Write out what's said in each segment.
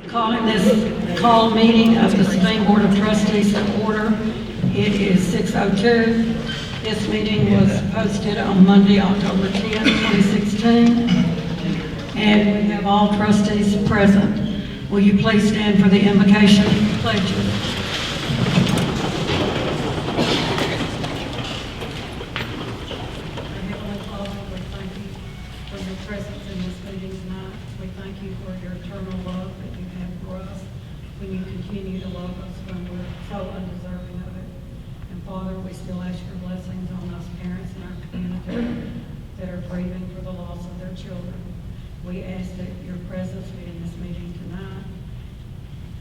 Calling this call meeting of the Sabine Board of Trustees to order. It is 6:02. This meeting was posted on Monday, October 10, 2016. And we have all trustees present. Will you please stand for the invocation pledges? When you continue to love us when we're so undeserving of it. And Father, we still ask your blessings on us parents in our community that are grieving for the loss of their children. We ask that your presence be in this meeting tonight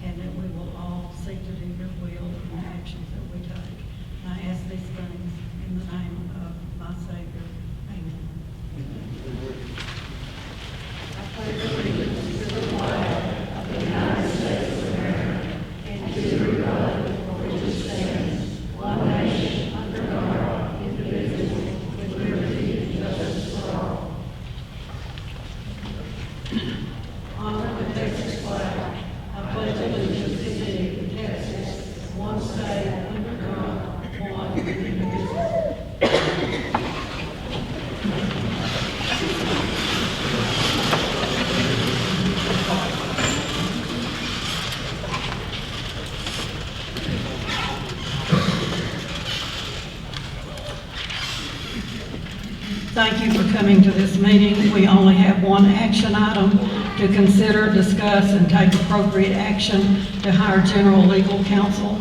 and that we will all seek to do your will in the actions that we take. And I ask these things in the name of my Savior. Amen. I pledge allegiance to the flag of the United States and to the republic for which it stands, one nation, under God, indivisible, with liberty and justice for all. Honor the Texas flag. I pledge allegiance to thee, Texas, one state, under God, one indivisible. Thank you for coming to this meeting. We only have one action item to consider, discuss, and take appropriate action to hire general legal counsel.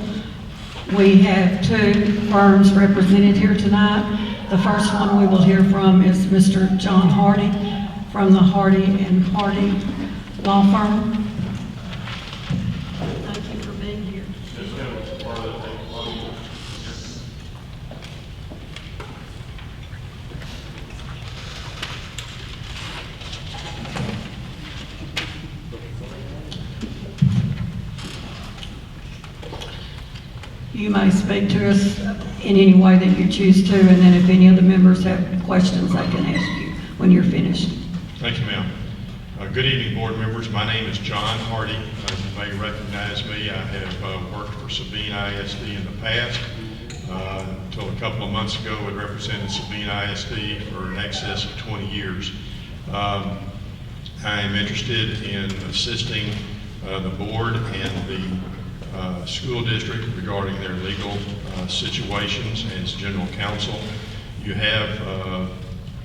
We have two firms represented here tonight. The first one we will hear from is Mr. John Hardy from the Hardy and Hardy Law Firm. Thank you for being here. You may speak to us in any way that you choose to, and then if any of the members have questions, they can ask you when you're finished. Thank you, ma'am. Good evening, board members. My name is John Hardy. As you may recognize me, I have worked for Sabine ISD in the past. Until a couple of months ago, I represented Sabine ISD for in excess of 20 years. I am interested in assisting the board and the school district regarding their legal situations as general counsel. You have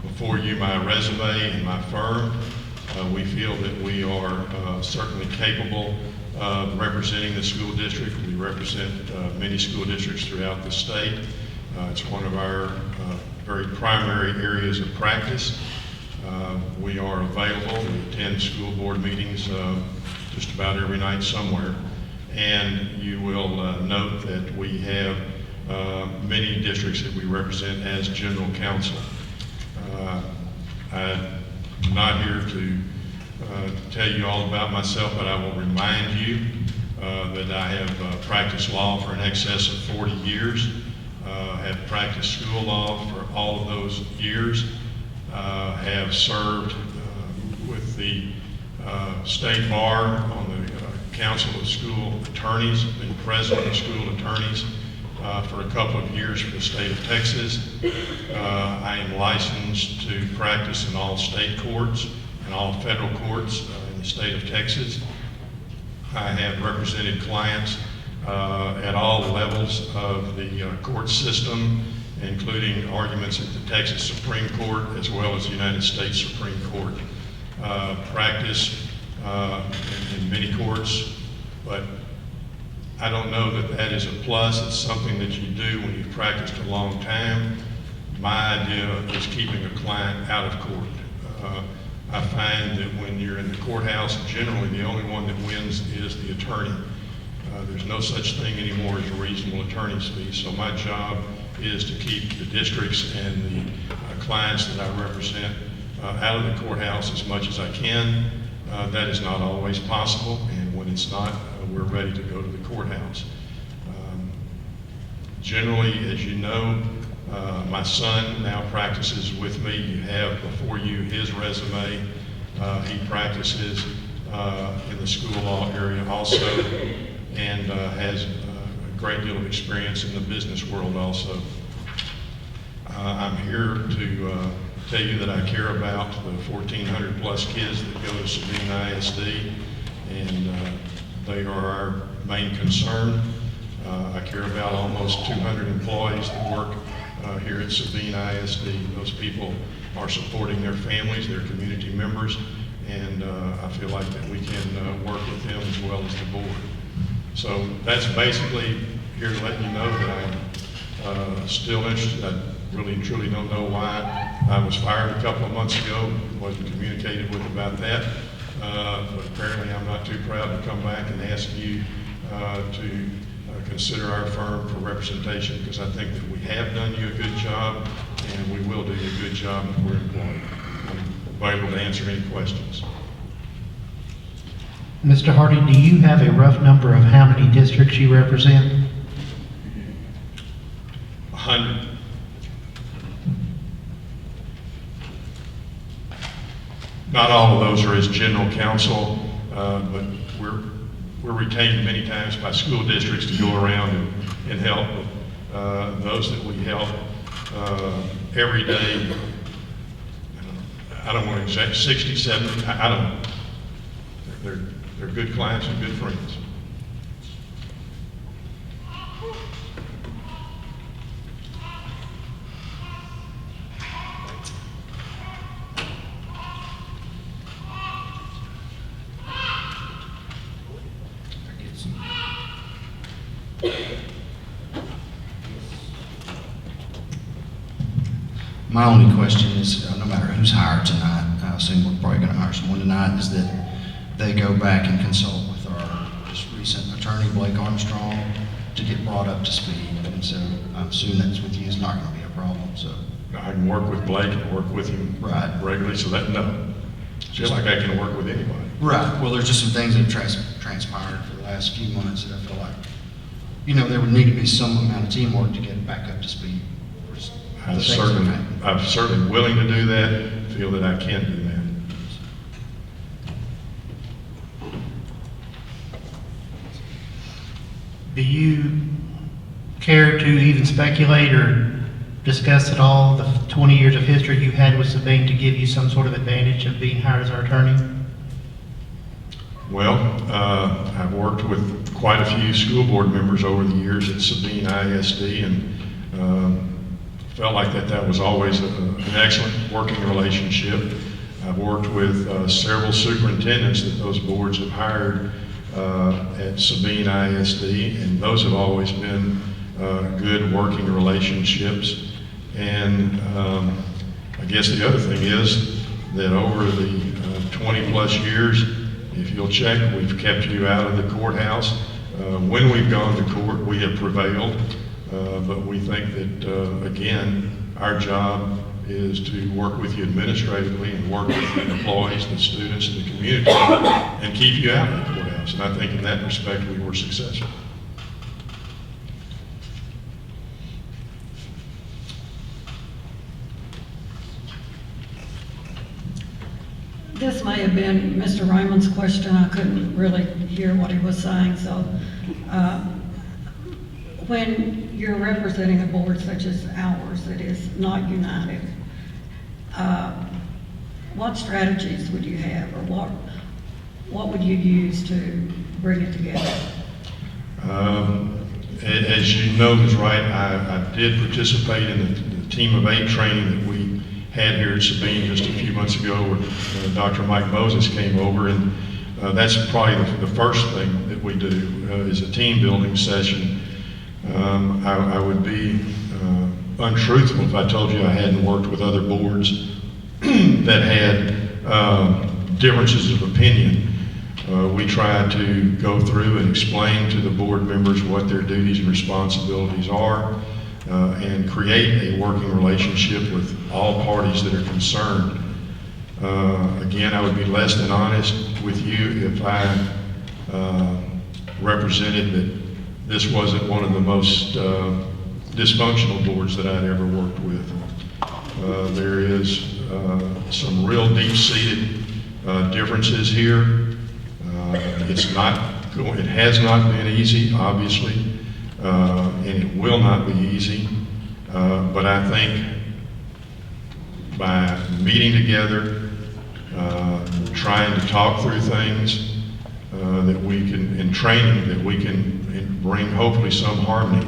before you my resume and my firm. We feel that we are certainly capable of representing the school district. We represent many school districts throughout the state. It's one of our very primary areas of practice. We are available. We attend school board meetings just about every night somewhere. And you will note that we have many districts that we represent as general counsel. I'm not here to tell you all about myself, but I will remind you that I have practiced law for in excess of 40 years, have practiced school law for all of those years, have served with the state bar on the Council of School Attorneys, been president of school attorneys for a couple of years for the state of Texas. I am licensed to practice in all state courts and all federal courts in the state of Texas. I have represented clients at all levels of the court system, including arguments at the Texas Supreme Court as well as the United States Supreme Court. Practice in many courts, but I don't know that that is a plus. It's something that you do when you've practiced a long time. My idea is keeping a client out of court. I find that when you're in the courthouse, generally the only one that wins is the attorney. There's no such thing anymore as a reasonable attorney's fee, so my job is to keep the districts and the clients that I represent out of the courthouse as much as I can. That is not always possible, and when it's not, we're ready to go to the courthouse. Generally, as you know, my son now practices with me. You have before you his resume. He practices in the school law area also, and has a great deal of experience in the business world also. I'm here to tell you that I care about the 1,400 plus kids that go to Sabine ISD, and they are our main concern. I care about almost 200 employees that work here at Sabine ISD. Those people are supporting their families, their community members, and I feel like that we can work with them as well as the board. So that's basically here to let you know that I'm still interested. I really and truly don't know why I was fired a couple of months ago. Wasn't communicated with about that. But apparently I'm not too proud to come back and ask you to consider our firm for representation, because I think that we have done you a good job and we will do you a good job if we're employed. I'm able to answer any questions. Mr. Hardy, do you have a rough number of how many districts you represent? 100. Not all of those are as general counsel, but we're retained many times by school districts to go around and help those that we help every day. I don't want to exact 60, 70, I don't know. They're good clients and good friends. My only question is, no matter who's hired tonight, I assume we're probably going to hire someone tonight, is that they go back and consult with our just recent attorney, Blake Armstrong, to get brought up to speed. And so I assume that's with you is not going to be a problem. So I can work with Blake and work with him regularly, so that no. Just like I can work with anybody. Right. Well, there's just some things that have transpired for the last few months that I feel like, there would need to be some amount of teamwork to get back up to speed. I'm certainly willing to do that, feel that I can do that. Do you care to even speculate or discuss at all the 20 years of history you had with Sabine to give you some sort of advantage of being hired as our attorney? Well, I've worked with quite a few school board members over the years at Sabine ISD, and felt like that was always an excellent working relationship. I've worked with several superintendents that those boards have hired at Sabine ISD, and those have always been good working relationships. And I guess the other thing is that over the 20 plus years, if you'll check, we've kept you out of the courthouse. When we've gone to court, we have prevailed. But we think that, again, our job is to work with you administratively and work with the employees, the students, and the community, and keep you out of the courthouse. And I think in that respect, we were successful. This may have been Mr. Raymond's question. I couldn't really hear what he was saying. So when you're representing a board such as ours that is not united, what strategies would you have, or what would you use to bring it together? As you know, Ms. Wright, I did participate in the Team of 8 training that we had here at Sabine just a few months ago, where Dr. Mike Moses came over, and that's probably the first thing that we do is a team building session. I would be untruthful if I told you I hadn't worked with other boards that had differences of opinion. We try to go through and explain to the board members what their duties and responsibilities are, and create a working relationship with all parties that are concerned. Again, I would be less than honest with you if I represented that this wasn't one of the most dysfunctional boards that I'd ever worked with. There is some real deep-seated differences here, It has not been easy, obviously, and it will not be easy. But I think by meeting together, trying to talk through things that we can, in training, that we can bring hopefully some harmony.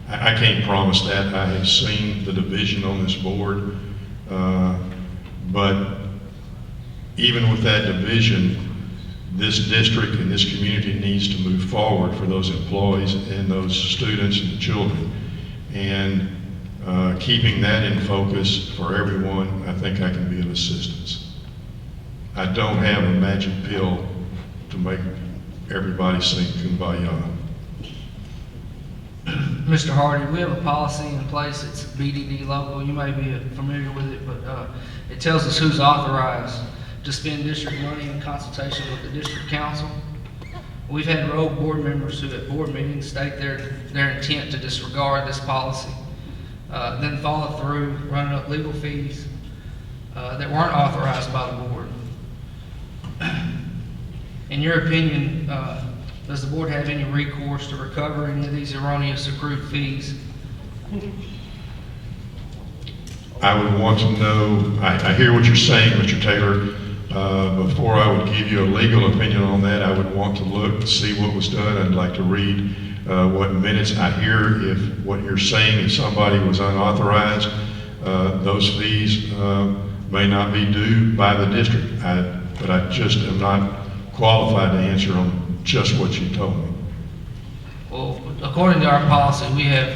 I can't promise that. I have seen the division on this board, but even with that division, this district and this community needs to move forward for those employees and those students and the children. And keeping that in focus for everyone, I think I can be of assistance. I don't have a magic pill to make everybody sing Kumbaya. Mr. Hardy, we have a policy in place, it's BDD local, you may be familiar with it, but it tells us who's authorized to spend district money in consultation with the district council. We've had rogue board members who at board meetings state their intent to disregard this policy, then follow through, running up legal fees that weren't authorized by the board. In your opinion, does the board have any recourse to recover any of these erroneous accrued fees? I would want to know, I hear what you're saying, Mr. Taylor. Before I would give you a legal opinion on that, I would want to look, see what was done. I'd like to read what minutes. I hear if what you're saying, if somebody was unauthorized, those fees may not be due by the district. But I just am not qualified to answer on just what you told me. Well, according to our policy, we have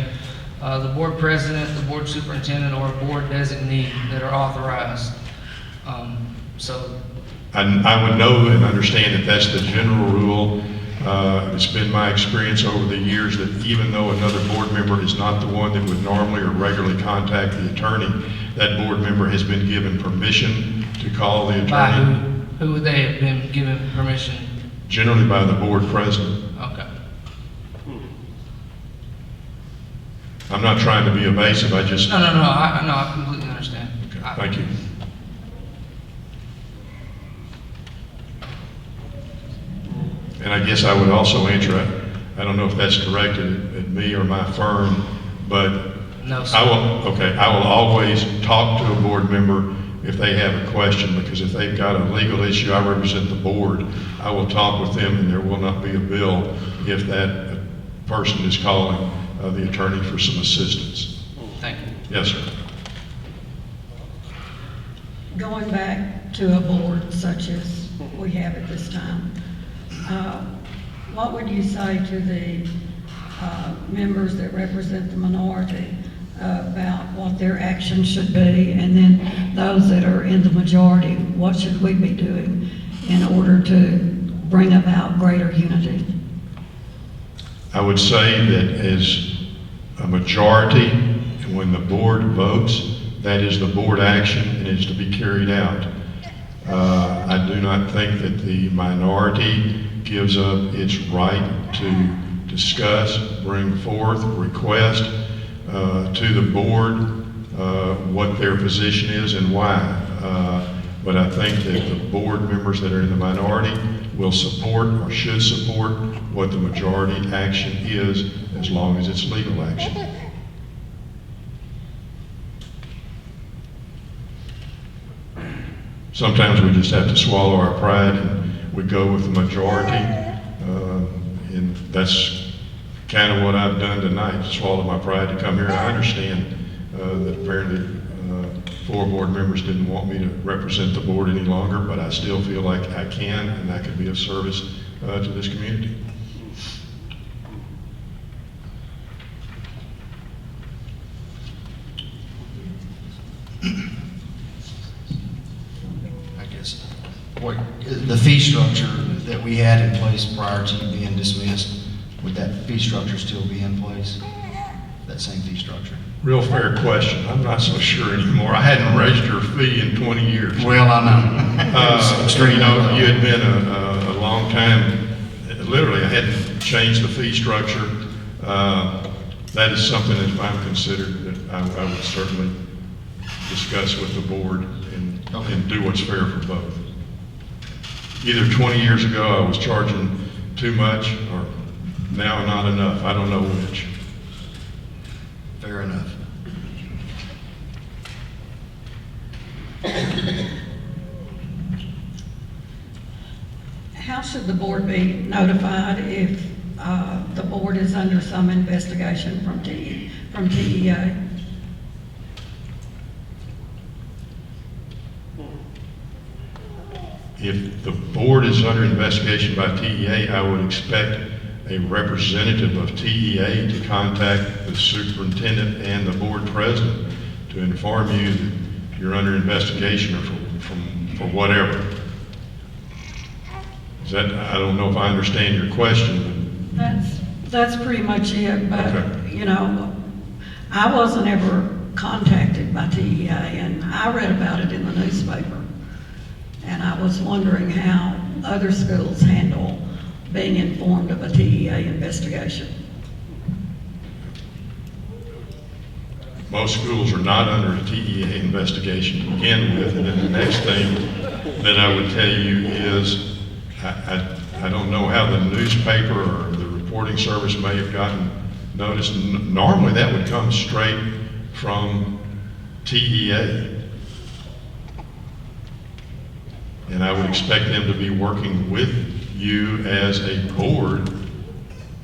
the board president, the board superintendent, or a board designee that are authorized. So I would know and understand that that's the general rule. It's been my experience over the years that even though another board member is not the one that would normally or regularly contact the attorney, that board member has been given permission to call the by attorney. who would they have been given permission? Generally by the board president. Okay. I'm not trying to be evasive, I just. No, I completely understand. Okay, thank you. And I guess I would also answer, I don't know if that's directed at me or my firm, but No, sir. I will always talk to a board member if they have a question, because if they've got a legal issue, I represent the board, I will talk with them and there will not be a bill if that person is calling the attorney for some assistance. Thank you. Yes, sir. Going back to a board such as we have at this time, what would you say to the members that represent the minority about what their actions should be, and then those that are in the majority, what should we be doing in order to bring about greater unity? I would say that as a majority, and when the board votes, that is the board action and is to be carried out. I do not think that the minority gives up its right to discuss, bring forth, request to the board what their position is and why. But I think that the board members that are in the minority will support or should support what the majority action is, as long as it's legal action. Sometimes we just have to swallow our pride and we go with the majority. And that's kind of what I've done tonight, swallow my pride to come here. I understand that apparently 4 board members didn't want me to represent the board any longer, but I still feel like I can and I can be of service to this community. I guess, the fee structure that we had in place prior to you being dismissed, would that fee structure still be in place? That same fee structure? Real fair question. I'm not so sure anymore. I hadn't raised your fee in 20 years. Well, I know. You know, you had been a long time, literally, I hadn't changed the fee structure. That is something that if I'm considered, that I would certainly discuss with the board and do what's fair for both. either 20 years ago I was charging too much or now not enough. I don't know which. Fair enough. How should the board be notified if the board is under some investigation from TEA? If the board is under investigation by TEA, I would expect a representative of TEA to contact the superintendent and the board president to inform you that you're under investigation or for whatever. Is that, I don't know if I understand your question, That's pretty much it, but, Okay. you know, I wasn't ever contacted by TEA, and I read about it in the newspaper. And I was wondering how other schools handle being informed of a TEA investigation. but most schools are not under a TEA investigation to begin with. And then the next thing that I would tell you is, I don't know how the newspaper or the reporting service may have gotten notice. Normally that would come straight from TEA. And I would expect them to be working with you as a board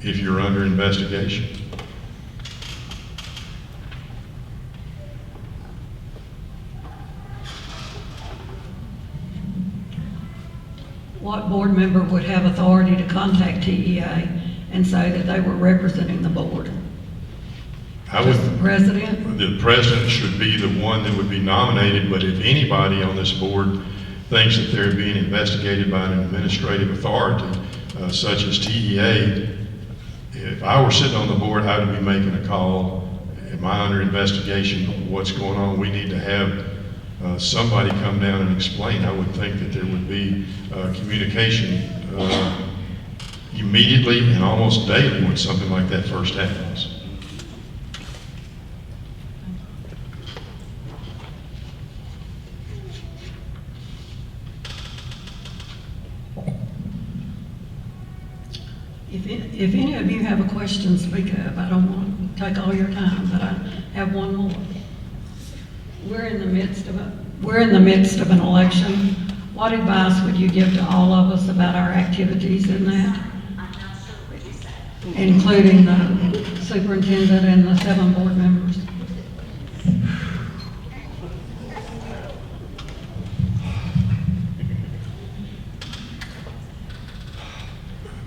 if you're under investigation. What board member would have authority to contact TEA and say that they were representing the board? I would, Just the president? the president should be the one that would be nominated, but if anybody on this board thinks that they're being investigated by an administrative authority, such as TEA, if I were sitting on the board, I would be making a call. Am I under investigation? What's going on? We need to have somebody come down and explain. I would think that there would be communication immediately and almost daily when something like that first happens. If any of you have a question, speak up. I don't want to take all your time, but I have one more. We're in the midst of an election. What advice would you give to all of us about our activities in that? Including the superintendent and the 7 board members?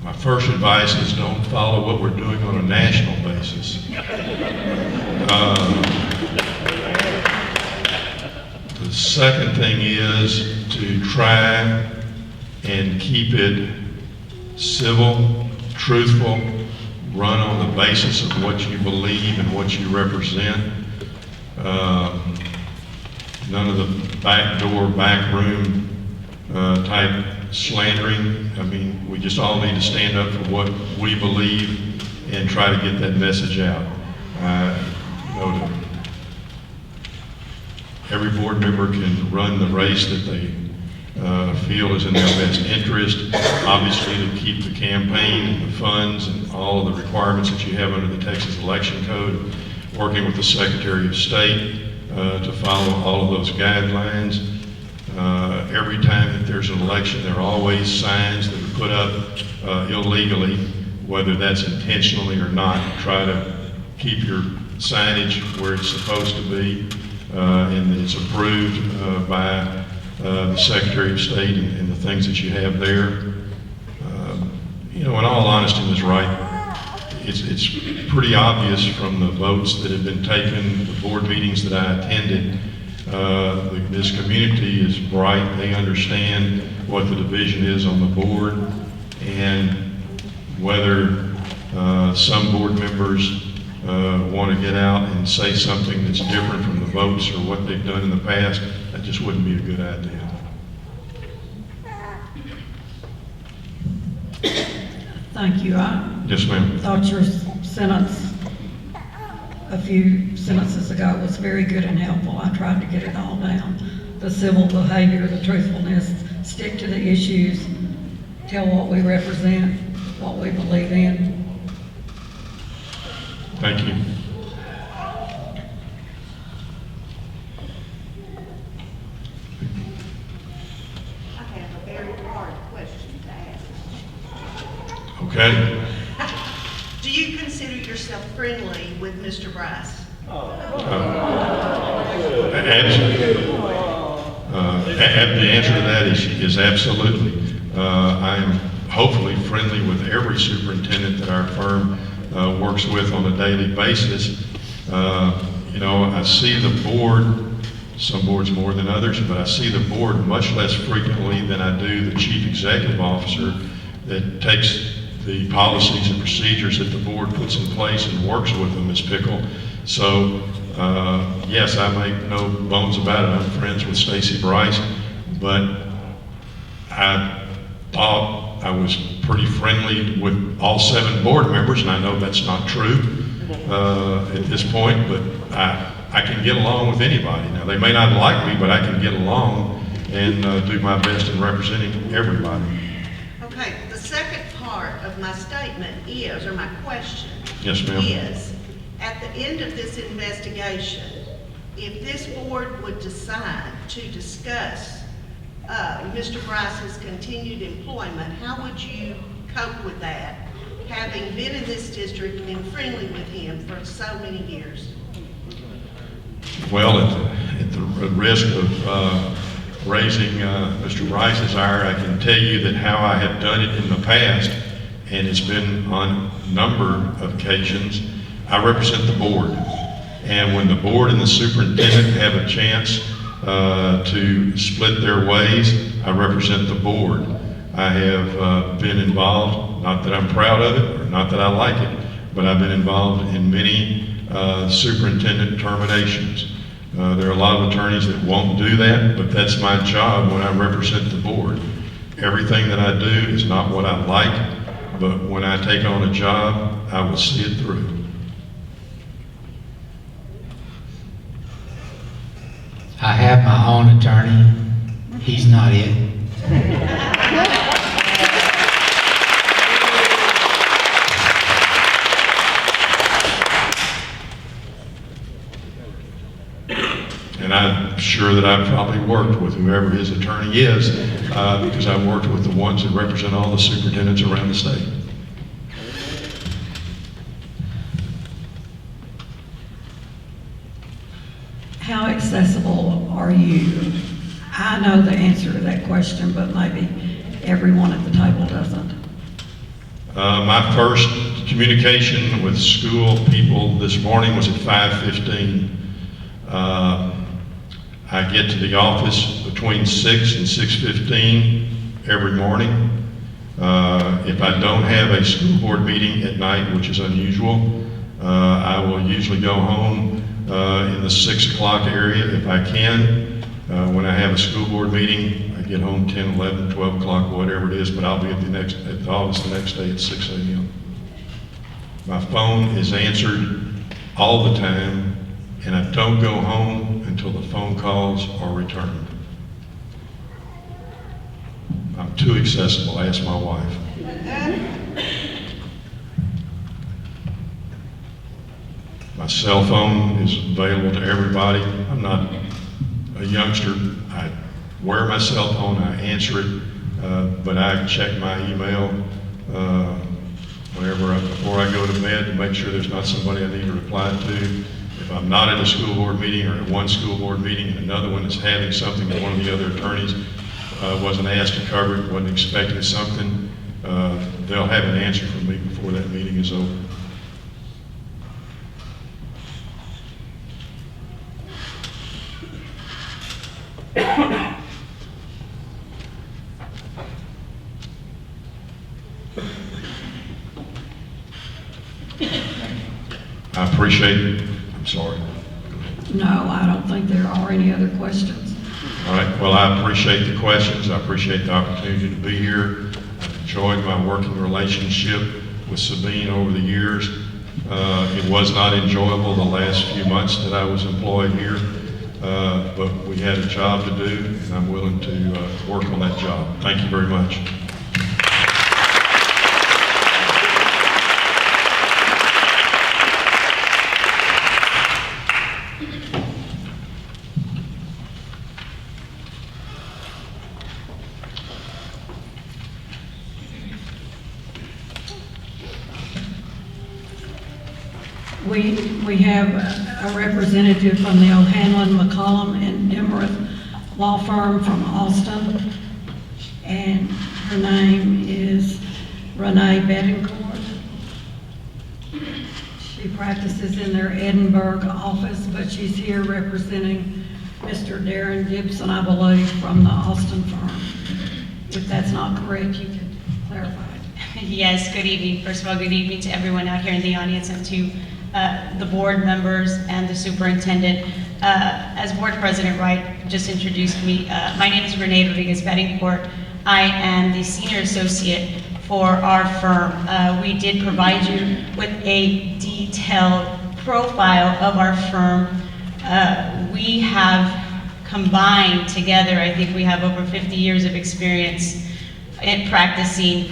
My first advice is don't follow what we're doing on a national basis. The second thing is to try and keep it civil, truthful, run on the basis of what you believe and what you represent. None of the backdoor, backroom type slandering. I mean, we just all need to stand up for what we believe and try to get that message out. Every board member can run the race that they feel is in their best interest. Obviously, to keep the campaign and the funds and all of the requirements that you have under the Texas Election Code, working with the Secretary of State to follow all of those guidelines. Every time that there's an election, there are always signs that are put up illegally, whether that's intentionally or not. Try to keep your signage where it's supposed to be, and that it's approved by the Secretary of State and the things that you have there. You know, in all honesty, Ms. Wright, it's pretty obvious from the votes that have been taken, the board meetings that I attended. This community is bright. They understand what the division is on the board, and whether some board members want to get out and say something that's different from the votes or what they've done in the past, that just wouldn't be a good idea. Thank you. Yes, ma'am. Thought your sentence a few sentences ago was very good and helpful. I tried to get it all down. The civil behavior, the truthfulness, stick to the issues, tell what we represent, what we believe in. Thank you. I have a very hard question to ask. Okay. Do you consider yourself friendly with Mr. Bryce? The answer to that is absolutely. I am hopefully friendly with every superintendent that our firm works with on a daily basis. I see the board, some boards more than others, but I see the board much less frequently than I do the chief executive officer that takes the policies and procedures that the board puts in place and works with them, Ms. Pickle. So, yes, I make no bones about it. I'm friends with Stacy Bryce, but I thought I was pretty friendly with all 7 board members, and I know that's not true at this point, but I can get along with anybody. Now, they may not like me, but I can get along and do my best in representing everybody. Okay, the second part of my statement is, or my question Yes, ma'am. is, at the end of this investigation, if this board would decide to discuss Mr. Bryce's continued employment, how would you cope with that, having been in this district and been friendly with him for so many years? Well, at the risk of raising Mr. Bryce's ire, I can tell you that how I have done it in the past, and it's been on a number of occasions, I represent the board. And when the board and the superintendent have a chance to split their ways, I represent the board. I have been involved, not that I'm proud of it, or not that I like it, but I've been involved in many superintendent terminations. There are a lot of attorneys that won't do that, but that's my job when I represent the board. Everything that I do is not what I like, but when I take on a job, I will see it through. I have my own attorney. He's not it. And I'm sure that I've probably worked with whoever his attorney is, because I've worked with the ones that represent all the superintendents around the state. How accessible are you? I know the answer to that question, but maybe everyone at the table doesn't. My first communication with school people this morning was at 5:15. I get to the office between 6 and 6:15 every morning. If I don't have a school board meeting at night, which is unusual, I will usually go home in the 6 o'clock area if I can. When I have a school board meeting, I get home 10, 11, 12 o'clock, whatever it is, but I'll be at the office the next day at 6 a.m. My phone is answered all the time, and I don't go home until the phone calls are returned. I'm too accessible, ask my wife. My cell phone is available to everybody. I'm not a youngster. I wear my cell phone, I answer it, but I check my email before I go to bed to make sure there's not somebody I need to reply to. If I'm not at a school board meeting or at one school board meeting and another one is having something that one of the other attorneys wasn't asked to cover it, wasn't expecting something, they'll have an answer from me before that meeting is over. I appreciate it. I'm sorry. No, I don't think there are any other questions. All right, well, I appreciate the questions. I appreciate the opportunity to be here. I've enjoyed my working relationship with Sabine over the years. It was not enjoyable the last few months that I was employed here, but we had a job to do, and I'm willing to work on that job. Thank you very much. We have a representative from the O'Hanlon, McCollum, and Demarest law firm from Austin, and her name is Renee Betancourt. She practices in their Edinburgh office, but she's here representing Mr. Darren Gibson, I believe, from the Austin firm. If that's not correct, you can clarify it. Yes, good evening. First of all, good evening to everyone out here in the audience and to the board members and the superintendent. As board president Wright just introduced me, my name is Renee Rodriguez Betancourt. I am the senior associate for our firm. We did provide you with a detailed profile of our firm. We have combined together, I think we have over 50 years of experience in practicing,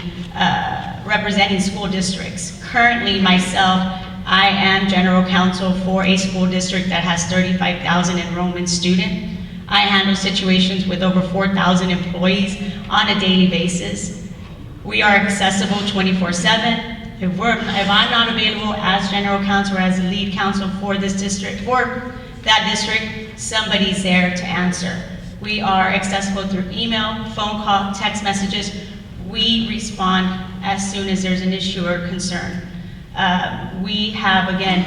representing school districts. Currently, myself, I am general counsel for a school district that has 35,000 enrollment students. I handle situations with over 4,000 employees on a daily basis. We are accessible 24/7. If I'm not available as general counsel or as the lead counsel for this district, for that district, somebody's there to answer. We are accessible through email, phone call, text messages. We respond as soon as there's an issue or concern. We have, again,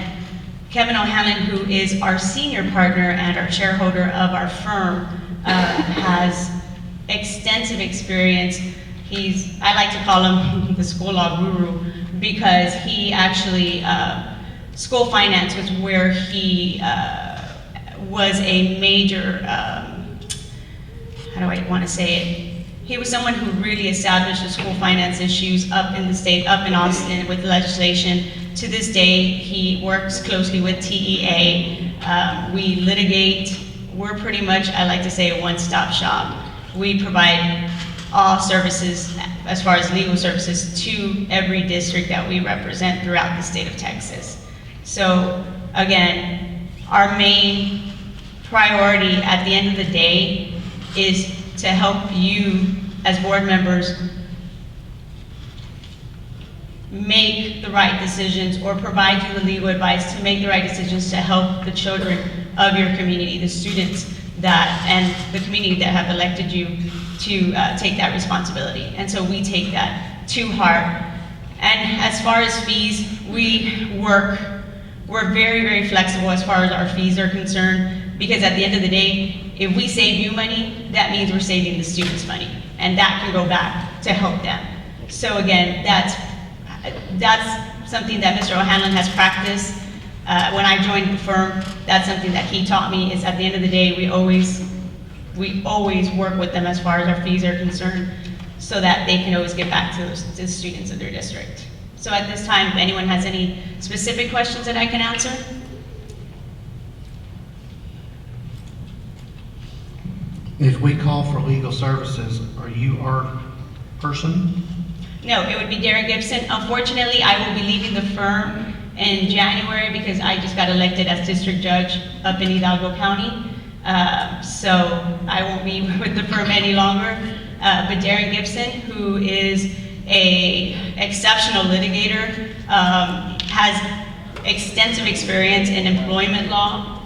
Kevin O'Hanlon, who is our senior partner and our shareholder of our firm, has extensive experience. I like to call him the school law guru, because he actually, school finance was where he was a major, how do I want to say it? He was someone who really established the school finance issues up in the state, up in Austin with legislation. To this day, he works closely with TEA. We litigate. We're pretty much, I like to say, a one-stop shop. We provide all services, as far as legal services, to every district that we represent throughout the state of Texas. So, again, our main priority at the end of the day is to help you as board members make the right decisions or provide you the legal advice to make the right decisions to help the children of your community, the students that, and the community that have elected you to take that responsibility. And so we take that to heart. And as far as fees, we're very, very flexible as far as our fees are concerned, because at the end of the day, if we save you money, that means we're saving the students money, and that can go back to help them. So again, that's something that Mr. O'Hanlon has practiced. When I joined the firm, that's something that he taught me, is at the end of the day, we always work with them as far as our fees are concerned, so that they can always get back to the students of their district. So at this time, if anyone has any specific questions that I can answer? If we call for legal services, are you our person? No, it would be Darren Gibson. Unfortunately, I will be leaving the firm in January because I just got elected as district judge up in Hidalgo County. So I won't be with the firm any longer. But Darren Gibson, who is an exceptional litigator, has extensive experience in employment law,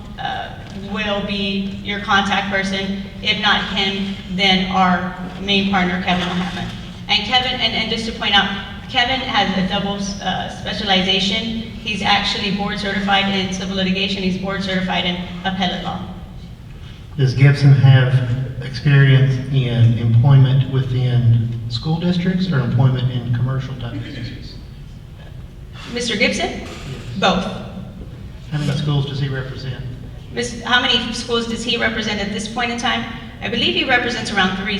will be your contact person. If not him, then our main partner, Kevin O'Hanlon. And Kevin, and just to point out, Kevin has a double specialization. He's actually board certified in civil litigation. He's board certified in appellate law. Does Gibson have experience in employment within school districts or employment in commercial type businesses? Mr. Gibson? Both. How many schools does he represent? How many schools does he represent at this point in time? I believe he represents around three.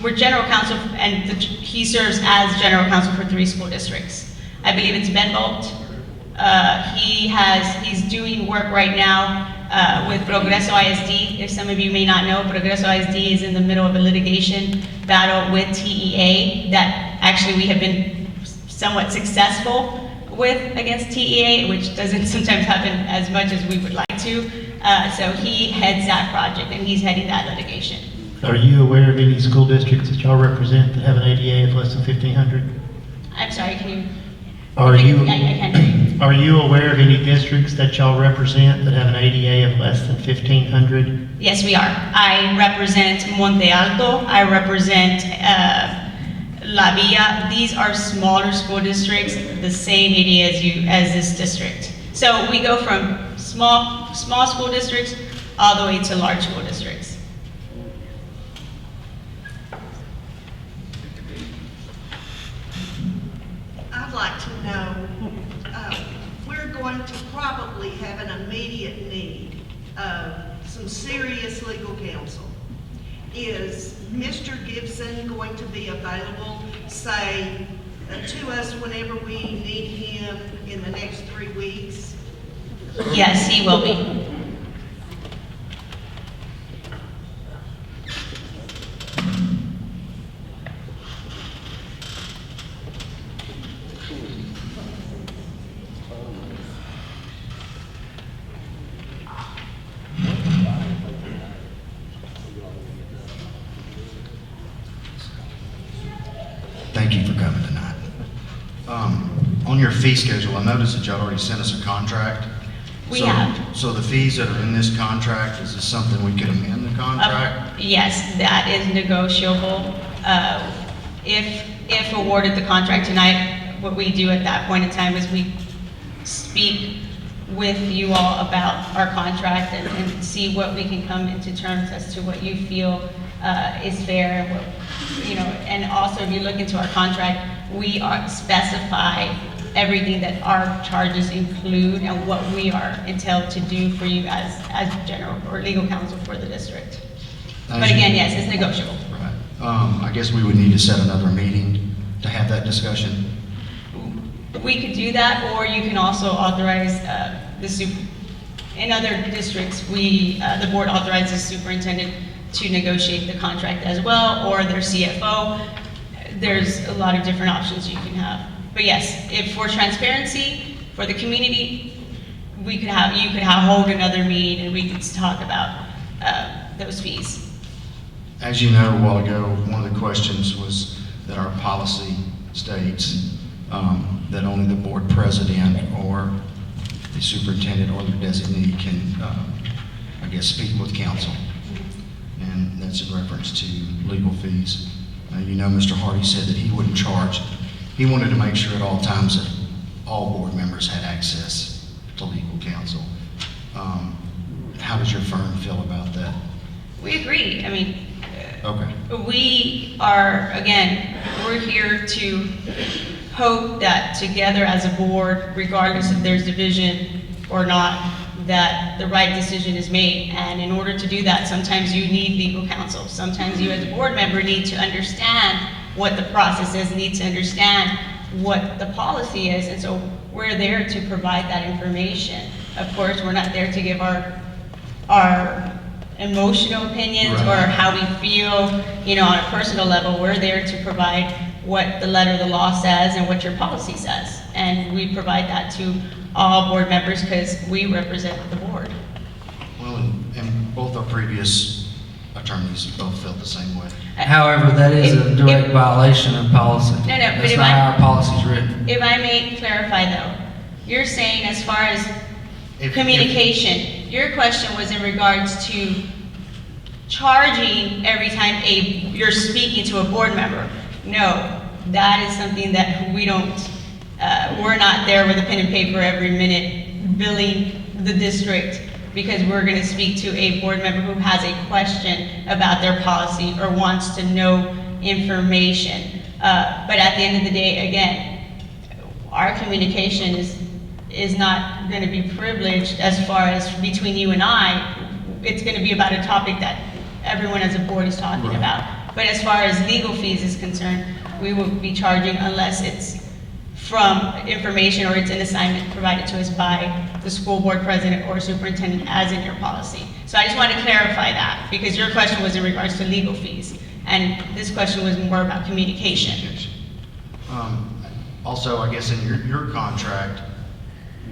We're general counsel, and he serves as general counsel for 3 school districts. I believe it's Benbolt. He's doing work right now with Progreso ISD. If some of you may not know, Progreso ISD is in the middle of a litigation battle with TEA that actually we have been somewhat successful with against TEA, which doesn't sometimes happen as much as we would like to. So he heads that project, and he's heading that litigation. Are you aware of any school districts that y'all represent that have an ADA of less than 1,500? I'm sorry, can you? Are you? I can't hear you. Are you aware of any districts that y'all represent that have an ADA of less than 1,500? Yes, we are. I represent Monte Alto, I represent La Villa. These are smaller school districts, the same ADA as this district. So we go from small school districts all the way to large school districts. I'd like to know, we're going to probably have an immediate need of some serious legal counsel. Is Mr. Gibson going to be available, say, to us whenever we need him in the next 3 weeks? Yes, he will be. Thank you for coming tonight. On your fee schedule, I noticed that y'all already sent us a contract. We have. So the fees that are in this contract, is this something we could amend the contract? Yes, that is negotiable. If awarded the contract tonight, what we do at that point in time is we speak with you all about our contract and see what we can come into terms as to what you feel is fair and what, and also if you look into our contract, we specify everything that our charges include and what we are entitled to do for you as general or legal counsel for the district. But again, yes, it's negotiable. Right. I guess we would need to set another meeting to have that discussion. We could do that, or you can also authorize in other districts, the board authorizes the superintendent to negotiate the contract as well, or their CFO. There's a lot of different options you can have. But yes, if for transparency, for the community, you could hold another meeting and we could talk about those fees. As you know, a while ago, one of the questions was that our policy states that only the board president or the superintendent or their designee can, speak with counsel. And that's in reference to legal fees. You know, Mr. Hardy said that he wouldn't charge. He wanted to make sure at all times that all board members had access to legal counsel. How does your firm feel about that? We agree. I mean, Okay. we are, again, we're here to hope that together as a board, regardless if there's division or not, that the right decision is made. And in order to do that, sometimes you need legal counsel. Sometimes you as a board member need to understand what the process is, need to understand what the policy is. And so we're there to provide that information. Of course, we're not there to give our emotional opinions or Right. how we feel, on a personal level. We're there to provide what the letter of the law says and what your policy says. And we provide that to all board members because we represent the board. Well, and both our previous attorneys both felt the same way. However, that is a direct violation of policy. No, but That's if not I- how our policy's written. If I may clarify though, you're saying as far as If- communication, your question was in regards to charging every time you're speaking to a board member. No, that is something that we don't, we're not there with a pen and paper every minute billing the district because we're gonna speak to a board member who has a question about their policy or wants to know information. But at the end of the day, again, our communication is not gonna be privileged as far as between you and I. It's gonna be about a topic that everyone as a board is talking Right. about. But as far as legal fees is concerned, we will be charging unless it's from information or it's an assignment provided to us by the school board president or superintendent as in your policy. So I just want to clarify that because your question was in regards to legal fees and this question was more about communication. Also, I guess in your contract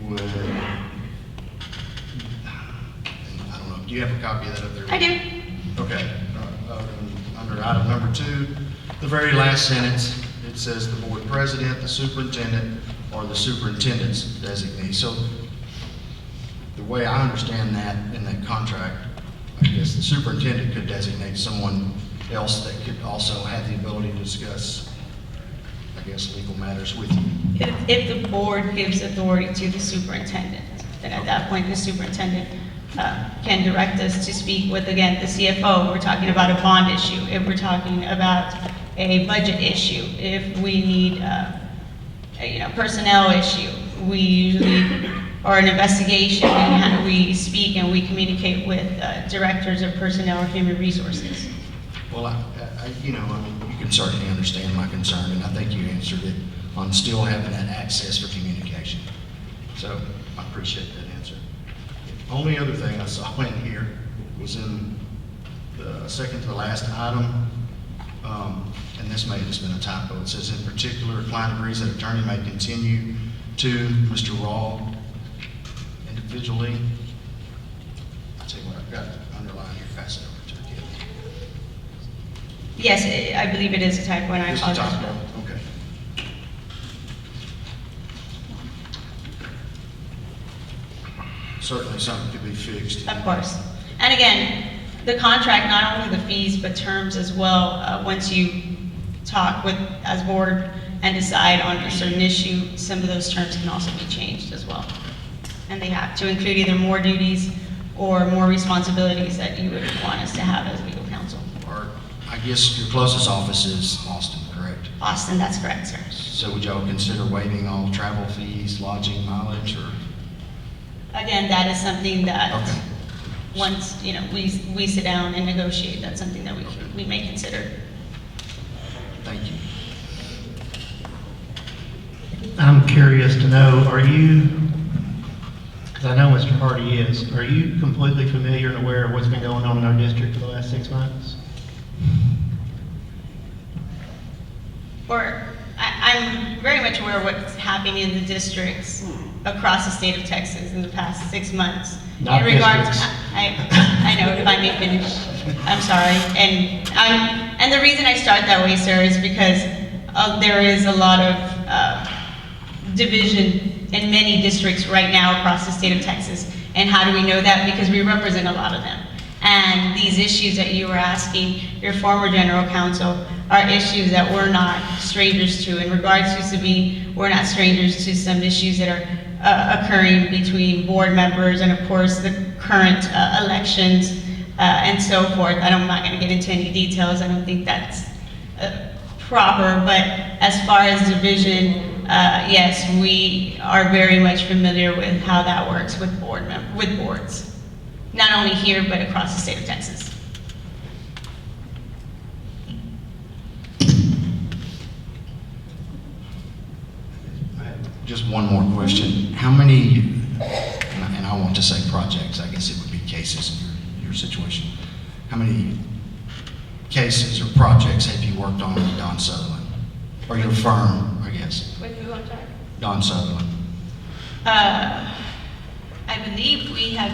would, I don't know, do you have a copy of that up there? I do. Okay. Under item number 2, the very last sentence, it says the board president, the superintendent, or the superintendent's designee. So the way I understand that in that contract, I guess the superintendent could designate someone else that could also have the ability to discuss, I guess, legal matters with you. If the board gives authority to the superintendent, then at that point, the superintendent can direct us to speak with, again, the CFO. We're talking about a bond issue. If we're talking about a budget issue, if we need personnel issue, we usually, or an investigation, we speak and we communicate with directors of personnel or human resources. Well, you can certainly understand my concern, and I think you answered it on still having that access for communication. So I appreciate that answer. The only other thing I saw in here was in the second to the last item, and this may have just been a typo. It says, in particular, client agrees that attorney may continue to Mr. Raw individually. I'll tell you what, I've got underlined here, pass it over to you. Yes, I believe it is a typo, and I Just a apologize. typo, okay. Certainly something could be fixed. Of course. And again, the contract, not only the fees, but terms as well. Once you talk with, as board, and decide on a certain issue, some of those terms can also be changed as well. And they have to include either more duties or more responsibilities that you would want us to have as legal counsel. Or, I guess your closest office is Austin, correct? Austin, that's correct, sir. So would y'all consider waiving all travel fees, lodging, mileage, or? Again, that is something that, Okay. once, we sit down and negotiate, that's something that we may consider. Thank you. I'm curious to know, are you, because I know Mr. Hardy is, are you completely familiar and aware of what's been going on in our district for the last 6 months? I'm very much aware of what's happening in the districts across the state of Texas in the past 6 months. Not In regards, districts. I know, if I may finish, I'm sorry. And the reason I start that way, sir, is because there is a lot of division in many districts right now across the state of Texas. And how do we know that? Because we represent a lot of them. And these issues that you were asking your former general counsel are issues that we're not strangers to. In regards to Sabine, we're not strangers to some issues that are occurring between board members and, of course, the current elections and so forth. I'm not going to get into any details. I don't think that's proper. But as far as division, yes, we are very much familiar with how that works with boards, not only here but across the state of Texas. Just one more question. How many, and I want to say projects, I guess it would be cases in your situation. How many cases or projects have you worked on with Don Sutherland? Or your firm, I guess? With who, I'm sorry? Don Sutherland. I believe we have,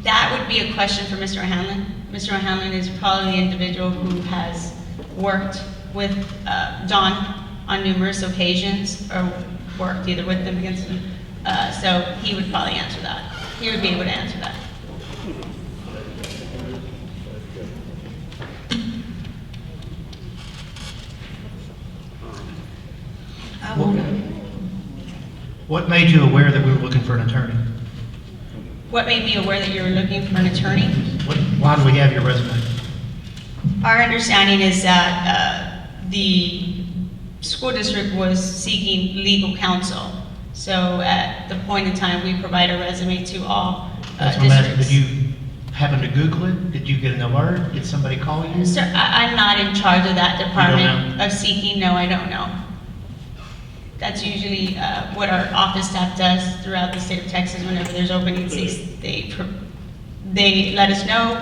that would be a question for Mr. O'Hanlon. Mr. O'Hanlon is probably the individual who has worked with Don on numerous occasions, or worked either with them, against them. So he would probably answer that. He would be able to answer that. I want to, What made you aware that we were looking for an attorney? What made me aware that you were looking for an attorney? Why do we have your resume? Our understanding is that the school district was seeking legal counsel. So at the point in time, we provide a resume to all That's what I'm asking. Did districts. you happen to Google it? Did you get an alert? Did somebody call you? Sir, I'm not in charge of that don't department of seeking. No, I don't know. That's usually what our office staff does throughout the state of Texas. Whenever there's openings, they let us know.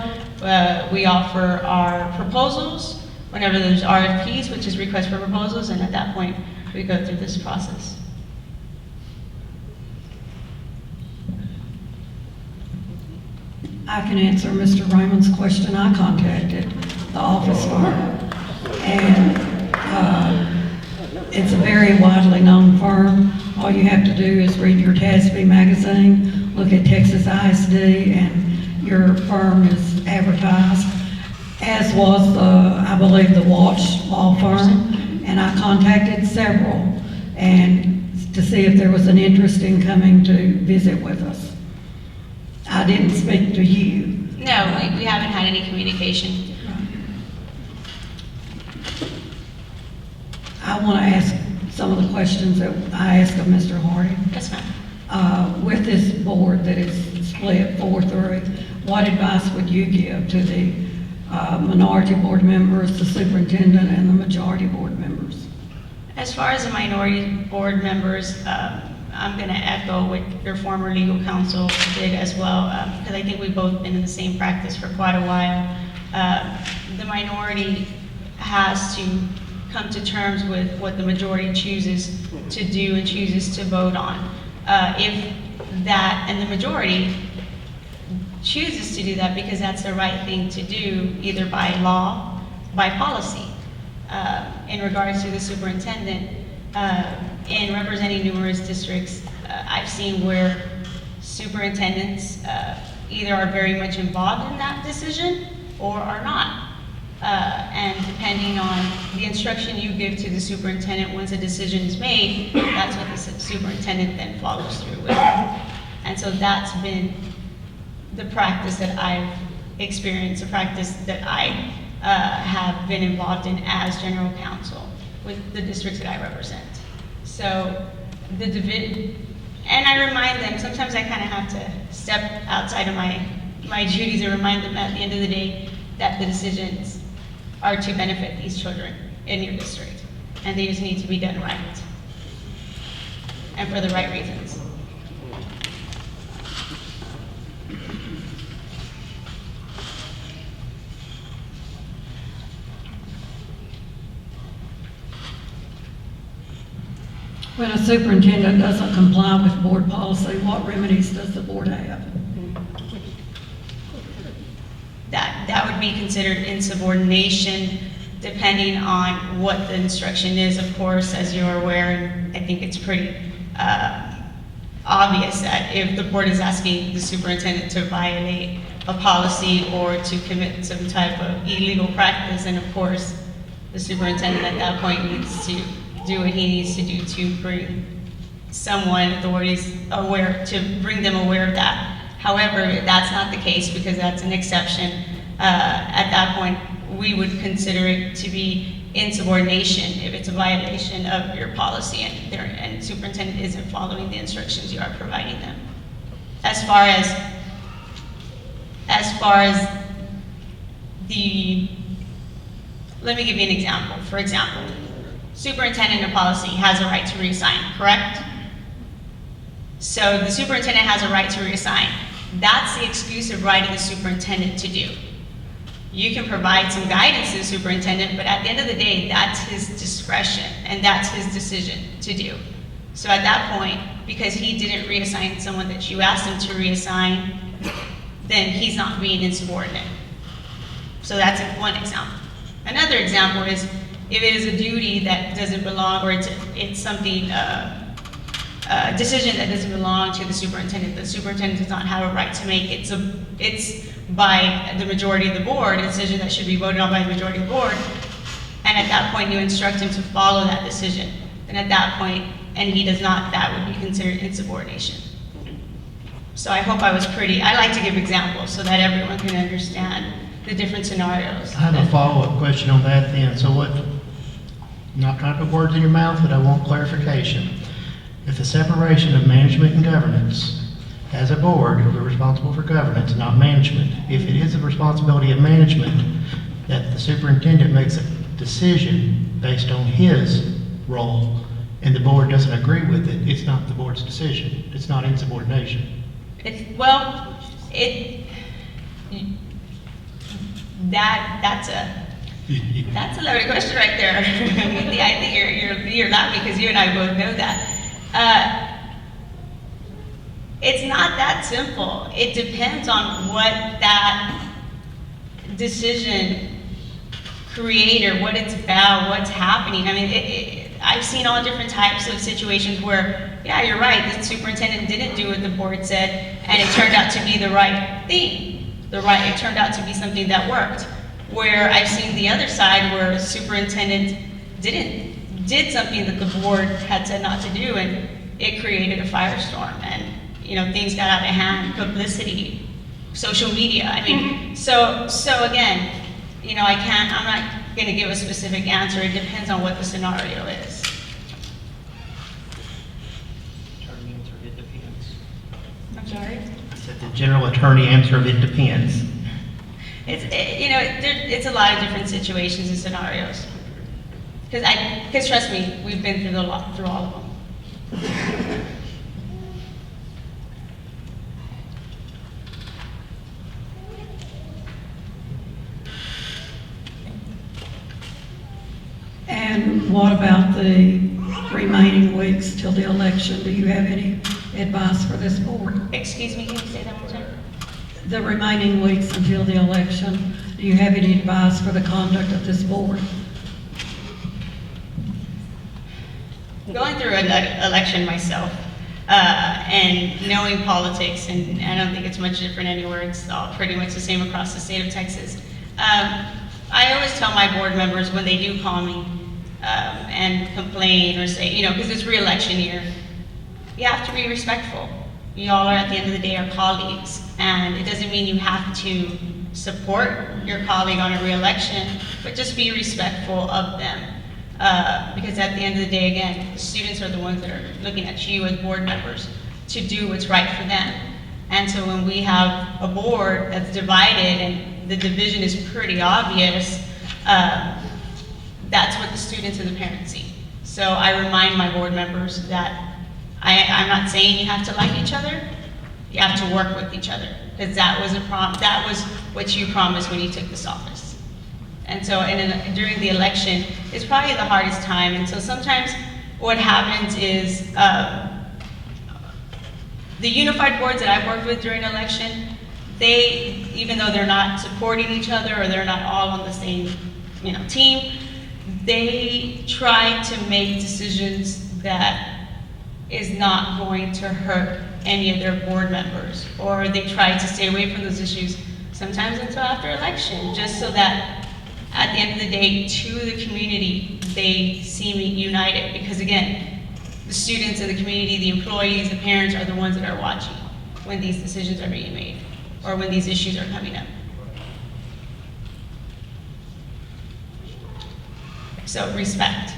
We offer our proposals whenever there's RFPs, which is request for proposals, and at that point, we go through this process. I can answer Mr. Raymond's question. I contacted the office firm, and It's a very widely known firm. All you have to do is read your TASB magazine, look at Texas ISD, and your firm is advertised, as was, I believe, the Watch Law Firm. And I contacted several and to see if there was an interest in coming to visit with us. I didn't speak to you. No, we haven't had any communication. I want to ask some of the questions that I asked of Mr. Hardy. Yes, ma'am. With this board that is split 4-3, what advice would you give to the minority board members, the superintendent, and the majority board members? As far as the minority board members, I'm going to echo what your former legal counsel did as well, because I think we've both been in the same practice for quite a while. The minority has to come to terms with what the majority chooses to do and chooses to vote on. If that, and the majority chooses to do that because that's the right thing to do, either by law, by policy. In regards to the superintendent, in representing numerous districts, I've seen where superintendents either are very much involved in that decision or are not. And depending on the instruction you give to the superintendent once a decision is made, that's what the superintendent then follows through with. And so that's been the practice that I've experienced, the practice that I have been involved in as general counsel with the districts that I represent. So the and I remind them, sometimes I kind of have to step outside of my duties and remind them at the end of the day that the decisions are to benefit these children in your district, and they just need to be done right and for the right reasons. When a superintendent doesn't comply with board policy, what remedies does the board have? That would be considered insubordination, depending on what the instruction is, of course, as you're aware, and I think it's pretty obvious that if the board is asking the superintendent to violate a policy or to commit some type of illegal practice, and of course, the superintendent at that point needs to do what he needs to do to bring someone, authorities aware, to bring them aware of that. However, that's not the case because that's an exception. At that point, we would consider it to be insubordination if it's a violation of your policy and superintendent isn't following the instructions you are providing them. As far as the, let me give you an example. For example, superintendent of policy has a right to reassign, correct? So the superintendent has a right to reassign. That's the exclusive right of the superintendent to do. You can provide some guidance to the superintendent, but at the end of the day, that's his discretion and that's his decision to do. So at that point, because he didn't reassign someone that you asked him to reassign, then he's not being insubordinate. So that's one example. Another example is if it is a duty that doesn't belong, or it's something, a decision that doesn't belong to the superintendent does not have a right to make. It's by the majority of the board, a decision that should be voted on by the majority of the board, and at that point you instruct him to follow that decision. And at that point, and he does not, that would be considered insubordination. So I hope I was I like to give examples so that everyone can understand the different scenarios. I have a follow-up question on that then. So what, not trying to put words in your mouth, but I want clarification. If the separation of management and governance, as a board, we're responsible for governance, not management. If it is the responsibility of management that the superintendent makes a decision based on his role and the board doesn't agree with it, it's not the board's decision. It's not insubordination. That's a loaded question right there. I think you're laughing because you and I both know that. It's not that simple. It depends on what that decision create or what it's about, what's happening. I mean, I've seen all different types of situations where, yeah, you're right, the superintendent didn't do what the board said, and it turned out to be the right thing. It turned out to be something that worked. Where I've seen the other side where the superintendent did something that the board had said not to do, and it created a firestorm, and, you know, things got out of hand, publicity, social media, I mean, so again, you know, I'm not gonna give a specific answer, it depends on what the scenario is. I'm sorry? I said the general attorney answer of it depends. It's a lot of different situations and scenarios. Because trust me, we've been through through all of them. And what about the remaining weeks till the election? Do you have any advice for this board? Excuse me, can you say that one more time? The remaining weeks until the election, do you have any advice for the conduct of this board? Going through an election myself, and knowing politics, and I don't think it's much different anywhere, it's all pretty much the same across the state of Texas. I always tell my board members when they do call me and complain or say, you know, because it's re-election year, you have to be respectful. You all are, at the end of the day, our colleagues, and it doesn't mean you have to support your colleague on a re-election, but just be respectful of them. Because at the end of the day, again, the students are the ones that are looking at you as board members to do what's right for them. And so when we have a board that's divided and the division is pretty obvious, that's what the students and the parents see. So I remind my board members that I'm not saying you have to like each other, you have to work with each other, because that was what you promised when you took this office. And so during the election, it's probably the hardest time, and so sometimes what happens is, the unified boards that I've worked with during election, they, even though they're not supporting each other or they're not all on the same, you know, team, they try to make decisions that is not going to hurt any of their board members, or they try to stay away from those issues sometimes until after election, just so that at the end of the day, to the community, they seem united, because again, the students in the community, the employees, the parents are the ones that are watching when these decisions are being made, or when these issues are coming up. So respect.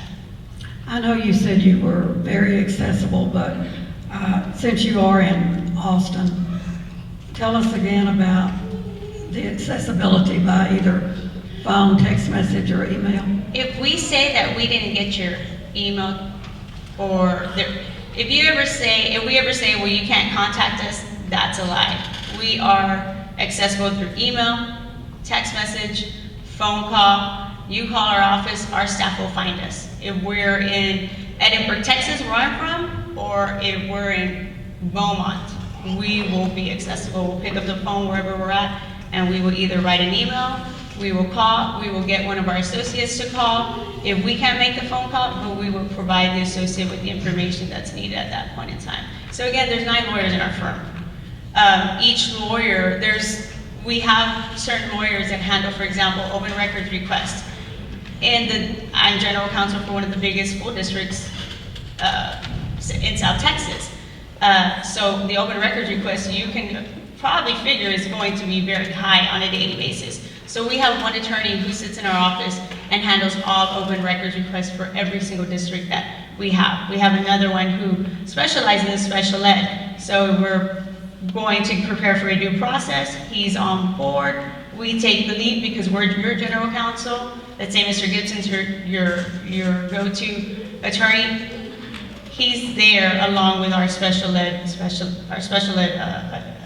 I know you said you were very accessible, but since you are in Austin, tell us again about the accessibility by either phone, text message, or email. If we say that we didn't get your email, or if we ever say, well, you can't contact us, that's a lie. We are accessible through email, text message, phone call. You call our office, our staff will find us. If we're in Edinburgh, Texas, where I'm from, or if we're in Beaumont, we will be accessible. We'll pick up the phone wherever we're at, and we will either write an email, we will call, we will get one of our associates to call. If we can't make the phone call, but we will provide the associate with the information that's needed at that point in time. So again, there's 9 lawyers in our firm. Each lawyer, we have certain lawyers that handle, for example, open records requests. I'm general counsel for one of the biggest school districts in South Texas. So the open records request, you can probably figure, is going to be very high on a daily basis. So we have one attorney who sits in our office and handles all open records requests for every single district that we have. We have another one who specializes in special ed. So we're going to prepare for a due process. He's on board. We take the lead because we're your general counsel. Let's say Mr. Gibson's your go-to attorney. He's there along with our special ed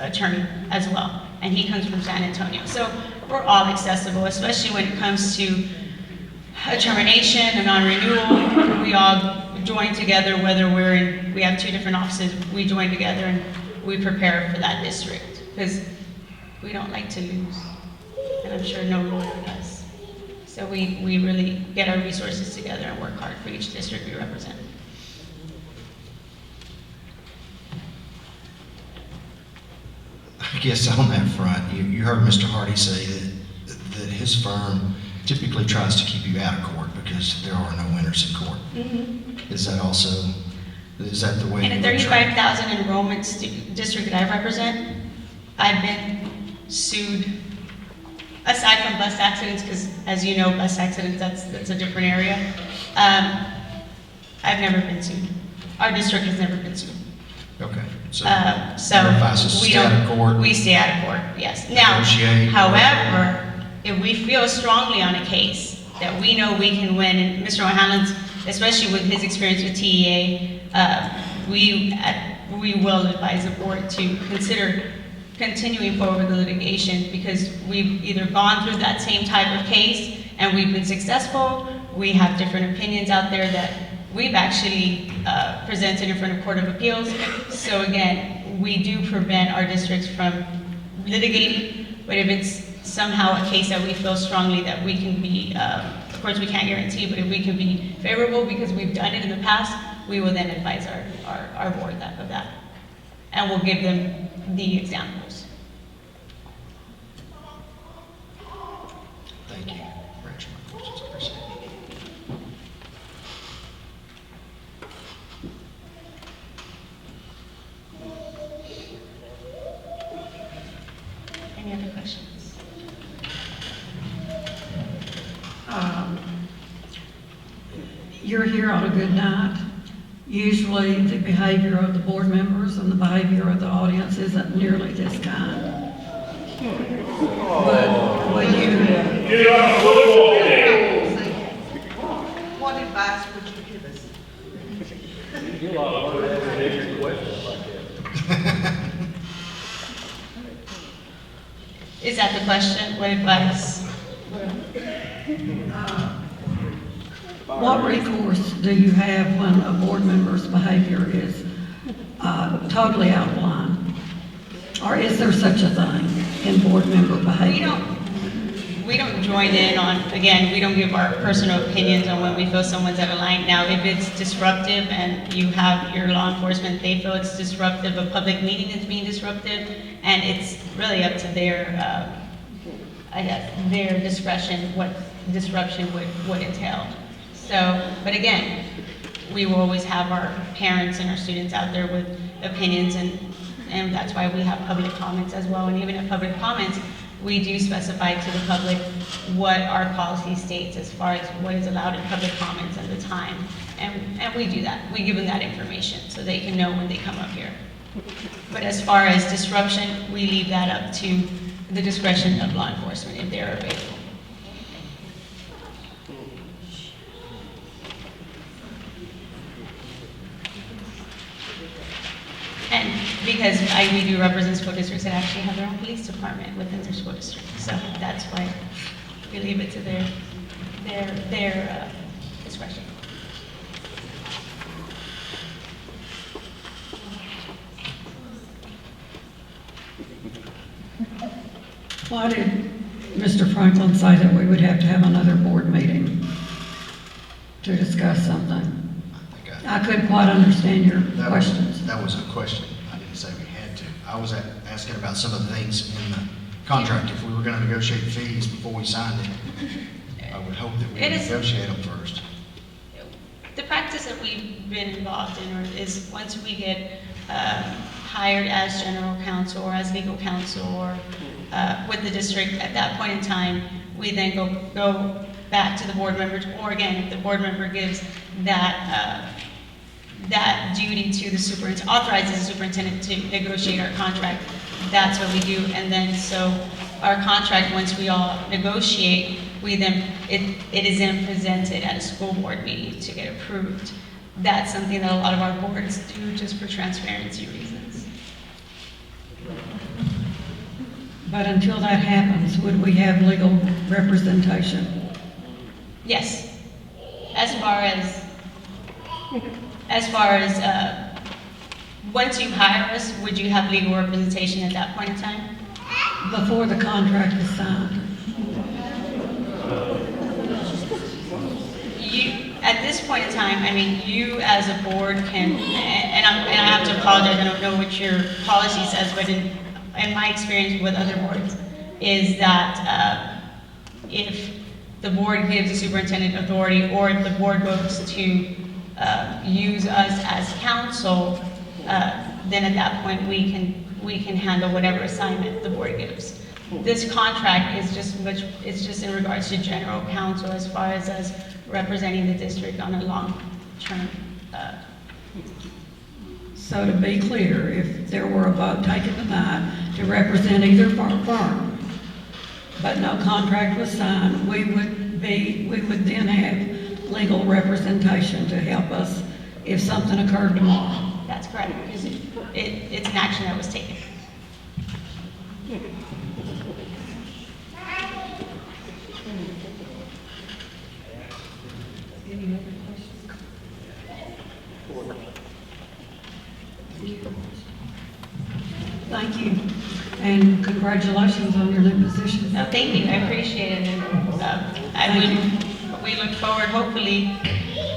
attorney as well, and he comes from San Antonio. So we're all accessible, especially when it comes to a termination, a non-renewal. We all join together, whether we have 2 different offices, we join together and we prepare for that district, because we don't like to lose, and I'm sure no lawyer does. So we really get our resources together and work hard for each district we represent. I guess on that front, you heard Mr. Hardy say that his firm typically tries to keep you out of court because there are no winners in court. Is that also, is that the way? In a you would try- 35,000 enrollment district that I represent, I've been sued, aside from bus accidents, because as you know, bus accidents, that's a different area. I've never been sued. Our district has never been sued. Okay, so. So your advice is we stay out of don't, court. we stay out of court, yes. Now, Negotiate. however, if we feel strongly on a case that we know we can win, and Mr. O'Hanlon's, especially with his experience with TEA, we will advise the board to consider continuing forward with the litigation because we've either gone through that same type of case and we've been successful. We have different opinions out there that we've actually presented in front of Court of Appeals. So again, we do prevent our districts from litigating, but if it's somehow a case that we feel strongly that we can be, of course we can't guarantee, but if we can be favorable because we've done it in the past, we will then advise our board of that. And we'll give them the examples. Thank you for answering my questions. I appreciate it. Any other questions? You're here on a good night. Usually, the behavior of the board members and the behavior of the audience isn't nearly this kind. But when you, What advice would you give us? Is that the question? What advice? what recourse do you have when a board member's behavior is totally out of line? Or is there such a thing in board member behavior? We don't join in on, again, we don't give our personal opinions on when we feel someone's out of line. Now, if it's disruptive and you have your law enforcement, they feel it's disruptive, a public meeting is being disruptive, and it's really up to their, I guess, their discretion, what disruption would entail. So, but again, we will always have our parents and our students out there with opinions, and that's why we have public comments as well. And even in public comments, we do specify to the public what our policy states as far as what is allowed in public comments and the time. And we do that. We give them that information so they can know when they come up here. But as far as disruption, we leave that up to the discretion of law enforcement if they're available. And because we do represent school districts that actually have their own police department within their school district. So that's why we leave it to their discretion. Why did Mr. Franklin say that we would have to have another board meeting to discuss something? I couldn't quite understand your questions. That was a question. I didn't say we had to. I was asking about some of the things in the contract. If we were going to negotiate fees before we signed it, I would hope that we would negotiate them first. The practice that we've been involved in is once we get hired as general counsel or as legal counsel or with the district, at that point in time, we then go back to the board members, or again, if the board member gives that duty to the superintendent, authorizes the superintendent to negotiate our contract, that's what we do. And then so our contract, once we all negotiate, it is then presented at a school board meeting to get approved. That's something that a lot of our boards do just for transparency reasons. But until that happens, would we have legal representation? Yes. As far as once you hire us, would you have legal representation at that point in time? Before the contract is signed? this point in time, I mean, you as a board can, and I have to apologize, I don't know what your policy says, but in my experience with other boards, is that if the board gives the superintendent authority, or if the board votes to use us as council, then at that point, we can handle whatever assignment the board gives. This contract is it's just in regards to general counsel as far as us representing the district on a long-term. So to be clear, if there were a vote taken tonight to represent either firm, but no contract was signed, we would then have legal representation to help us if something occurred tomorrow. That's correct, because it's an action that was taken. Any other questions? Thank you, and congratulations on your new position. No, thank you, I appreciate it, and we look forward, hopefully,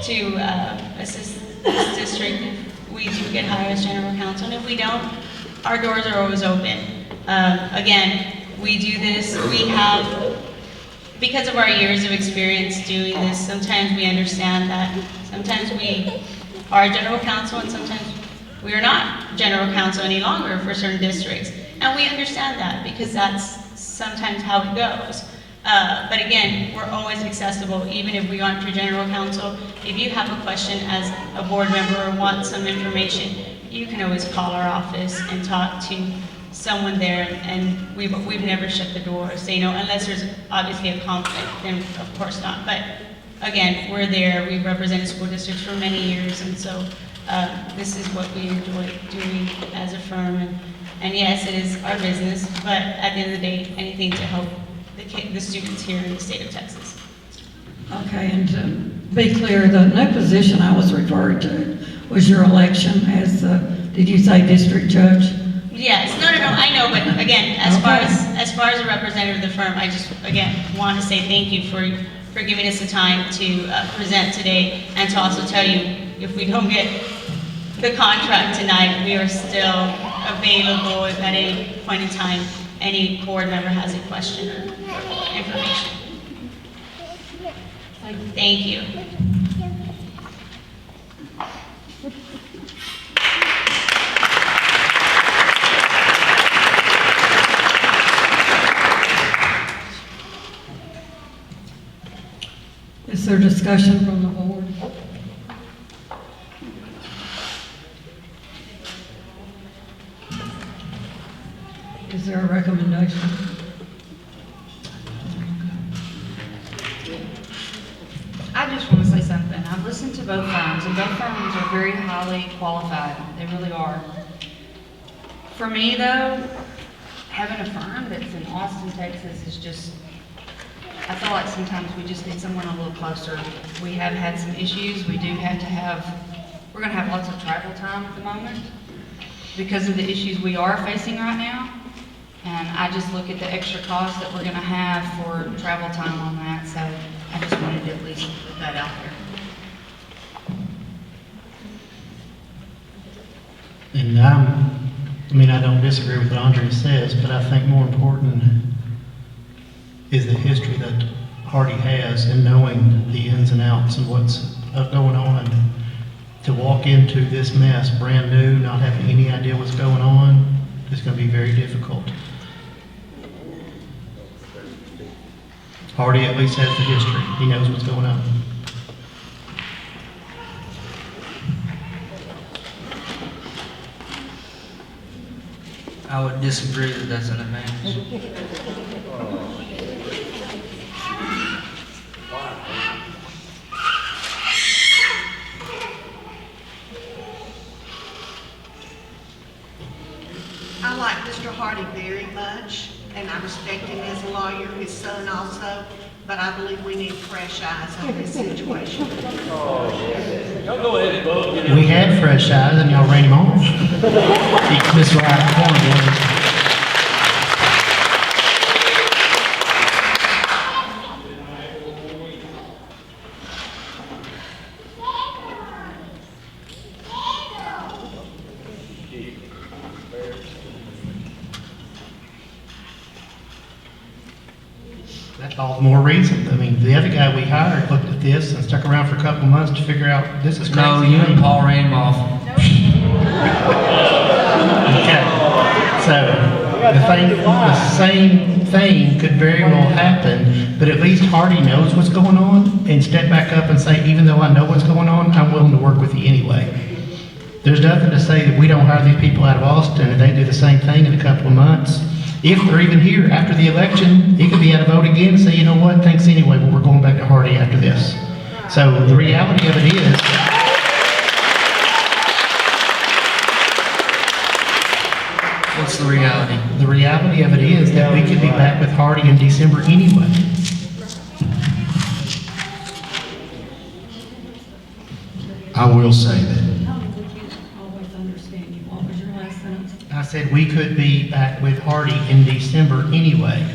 to assist this district if we do get hired as general counsel, and if we don't, our doors are always open. Again, we do this, because of our years of experience doing this, sometimes we understand that sometimes we are general counsel and sometimes we are not general counsel any longer for certain districts. And we understand that because that's sometimes how it goes. But again, we're always accessible, even if we aren't your general counsel. If you have a question as a board member or want some information, you can always call our office and talk to someone there, and we've never shut the door. So, unless there's obviously a conflict, then of course not. But again, we're there. We've represented school districts for many years, and so this is what we enjoy doing as a firm. And yes, it is our business, but at the end of the day, anything to help the students here in the state of Texas. Okay, and to be clear, the new position I was referring to was your election as, did you say district judge? Yes, no, I know, but again, as far as a representative of the firm, I just, again, want to say thank you for giving us the time to present today, and to also tell you, if we don't get the contract tonight, we are still available if at any point in time any board member has a question or information. Thank you. Is there discussion from the board? Is there a recommendation? I just want to say something. I've listened to both firms, and both firms are very highly qualified. They really are. For me, though, having a firm that's in Austin, Texas is just, I feel like sometimes we just need someone a little closer. We have had some issues. We do have to have, we're going to have lots of travel time at the moment because of the issues we are facing right now. And I just look at the extra cost that we're going to have for travel time on that. So I just wanted to at least put that out there. And I don't disagree with what Andre says, but I think more important is the history that Hardy has in knowing the ins and outs and what's going on. To walk into this mess brand new, not having any idea what's going on, is going to be very difficult. Hardy at least has the history. He knows what's going on. I would disagree that that's an advantage. I like Mr. Hardy very much, and I respect him as a lawyer, his son also, but I believe we need fresh eyes on this situation. We had fresh eyes and y'all ran him off. Miss Wright, point of order. all the more reason. I mean, the other guy we hired looked at this and stuck around for a couple of months to figure out this is crazy. No, you and Paul ran him off. Okay, so the same thing could very well happen, but at least Hardy knows what's going on and step back up and say, even though I know what's going on, I'm willing to work with you anyway. There's nothing to say that we don't hire these people out of Austin and they do the same thing in a couple of months. If they're even here after the election, he could be out of vote again and say, you know what, thanks anyway, but we're going back to Hardy after this. So the reality of it is, What's the reality? the reality of it is that we could be back with Hardy in December anyway. I will say that How would you always understand you? What was your last sentence? I said we could be back with Hardy in December anyway.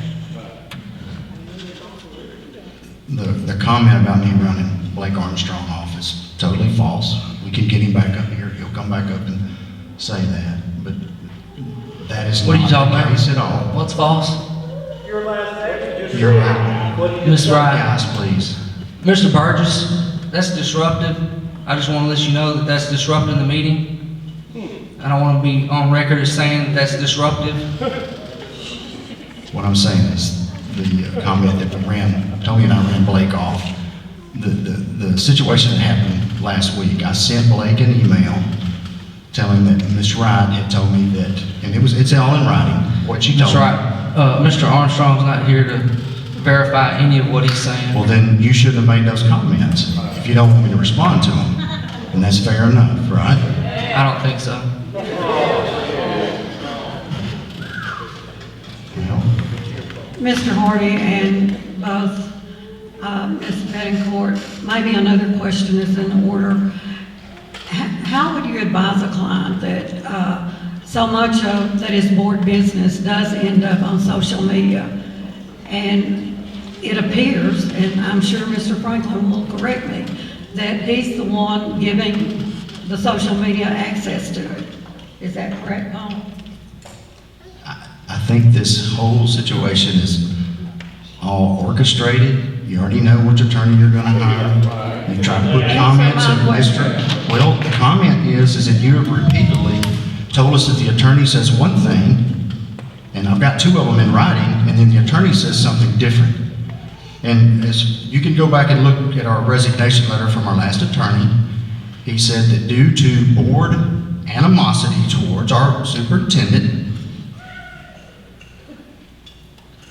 the comment about me running Blake Armstrong off is totally false. We can get him back up here. He'll come back up and say that, but that is What are you talking not the about? case at all. What's false? You're right. Miss Wright, Guys, please. Mr. Burgess, that's disruptive. I just want to let you know that that's disrupting the meeting. I don't want to be on record as saying that's disruptive. What I'm saying is the comment that Tony and I ran Blake off. The situation that happened last week, I sent Blake an email telling that Ms. Wright had told me that, and it's all in writing, what she told That's me. right. Mr. Armstrong's not here to verify any of what he's saying. Well, then you shouldn't have made those comments if you don't want me to respond to them. And that's fair enough, right? I don't think so. Well, Mr. Hardy and both Ms. Bettencourt, maybe another question is in order. How would you advise a client that so much of that is board business does end up on social media? And it appears, and I'm sure Mr. Franklin will correct me, that he's the one giving the social media access to it. Is that correct, Paul? I think this whole situation is all orchestrated. You already know which attorney you're gonna hire. You try to put comments in my Mr. Well, the comment is that you have repeatedly told us that the attorney says one thing, and I've got two of them in writing, and then the attorney says something different. And as you can go back and look at our resignation letter from our last attorney, he said that due to board animosity towards our superintendent,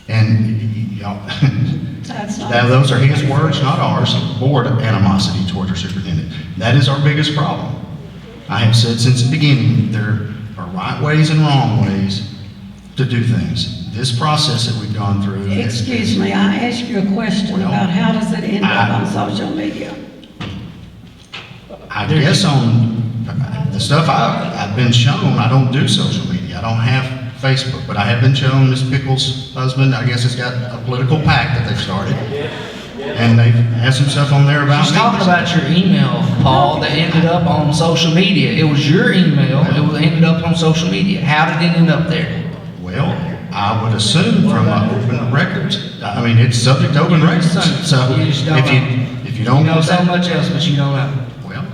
and y'all, That's not. now those are his words, not ours, board animosity towards our superintendent. That is our biggest problem. I have said since the beginning, there are right ways and wrong ways to do things. This process that we've gone through. Excuse me, I asked you a question Well, about how does it end up on social media? I guess on the stuff I've been shown, I don't do social media. I don't have Facebook, but I have been shown Ms. Pickles' husband, I guess, has got a political PAC that they've started. And they have some stuff on there about She's me. talking about your email, Paul, that ended up on social media. It was your email, ended up on social media. How did it end up there? Well, I would assume from open records. I mean, it's subject to open records. So You just don't if you You don't know know so that, much else, but you don't know. well,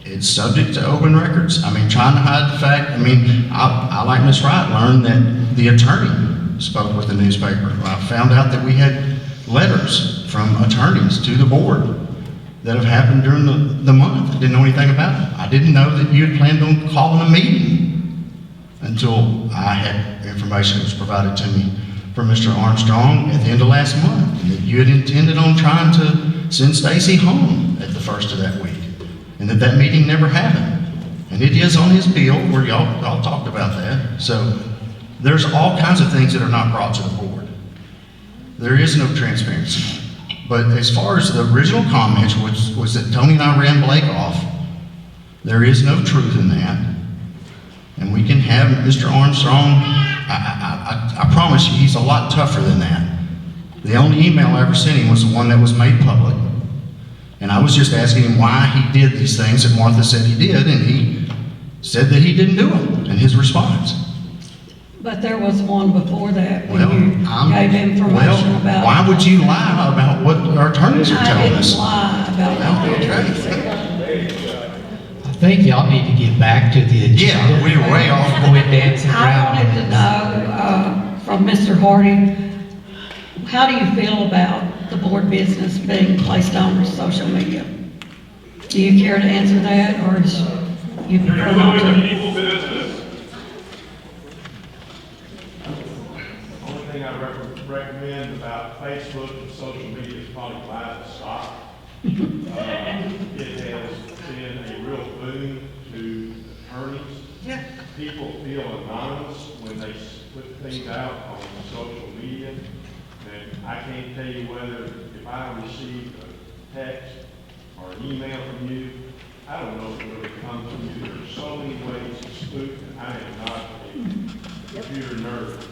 it's subject to open records. I mean, trying to hide the fact, I mean, I like Ms. Wright, learned that the attorney spoke with the newspaper. I found out that we had letters from attorneys to the board that have happened during the month. I didn't know anything about it. I didn't know that you had planned on calling a meeting until I had information that was provided to me from Mr. Armstrong at the end of last month, and that you had intended on trying to send Stacy home at the first of that week, and that meeting never happened. And it is on his bill where y'all talked about that. So there's all kinds of things that are not brought to the board. There is no transparency. But as far as the original comments was that Tony and I ran Blake off, there is no truth in that. And we can have Mr. Armstrong, I promise you, he's a lot tougher than that. The only email I ever sent him was the one that was made public. And I was just asking him why he did these things that Martha said he did, and he said that he didn't do them in his response. But there was one before that Well, when you gave information well, about. why would you lie about what our attorneys are I telling didn't us? lie about Well, what you okay. said. I think y'all need to get back to the agenda. Yeah, we're way off. Quit dancing I around. wanted to know, from Mr. Hardy, how do you feel about the board business being placed on social media? Do you care to answer that, or is you prefer not to? People business. Only thing I recommend about Facebook and social media is probably buy the stock. It has been a real boon to attorneys. People feel anonymous when they put things out on social media. And I can't tell you whether, if I received a text or an email from you, I don't know if it would have come from you. There's so many ways to spook, and I am not a computer nerd.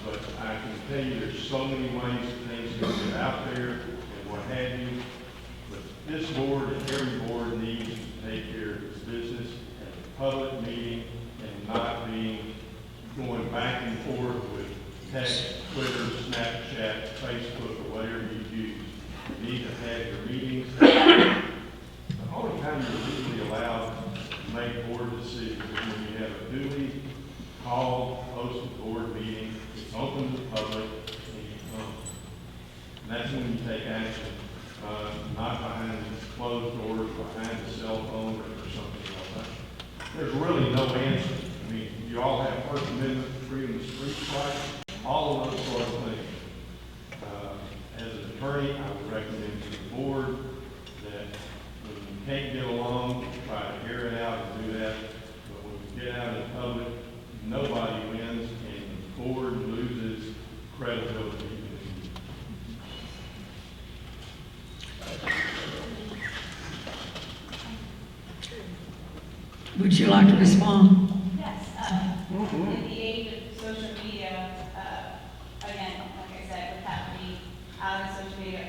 But I can tell you there's so many ways things can get out there and what have you. But this board and every board needs to take care of its business at a public meeting and not being going back and forth with text, Twitter, Snapchat, Facebook, or whatever you use. You need to have your meetings. The only time you're legally allowed to make board decisions is when you have a duly called, posted board meeting, it's open to the public, and you come. And that's when you take action, not behind closed doors, behind the cell phone, or something like that. There's really no answer. I mean, you all have First Amendment freedom of speech rights, all of those sort of things. As an attorney, I would recommend to the board that when you can't get along, try to air it out and do that. But when you get out in public, nobody wins, and the board loses credibility. Would you like to respond? Yes, in the age of social media, again, like I said, with happening out of social media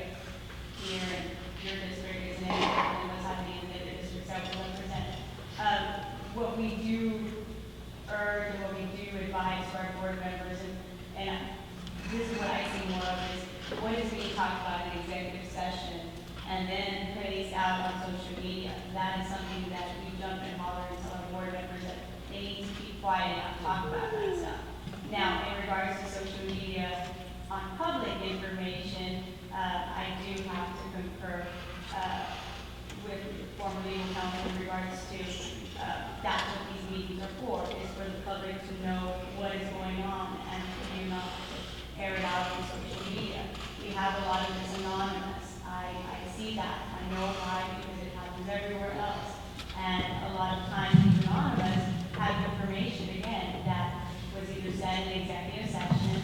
here in your district isn't any different than what's happening in the other districts, that was 1%. What we do urge and what we do advise to our board members, and this is what I see more of, is what is being talked about in executive session, and then putting it out on social media. That is something that we jump and holler and tell our board members that they need to keep quiet and not talk about that stuff. Now, in regards to social media on public information, I do have to concur with former legal counsel in regards to that's what these meetings are for, is for the public to know what is going on and for you not to air it out on social media. We have a lot of this anonymous. I see that. I know why, because it happens everywhere else. And a lot of times these anonymous have information, again, that was either said in executive session,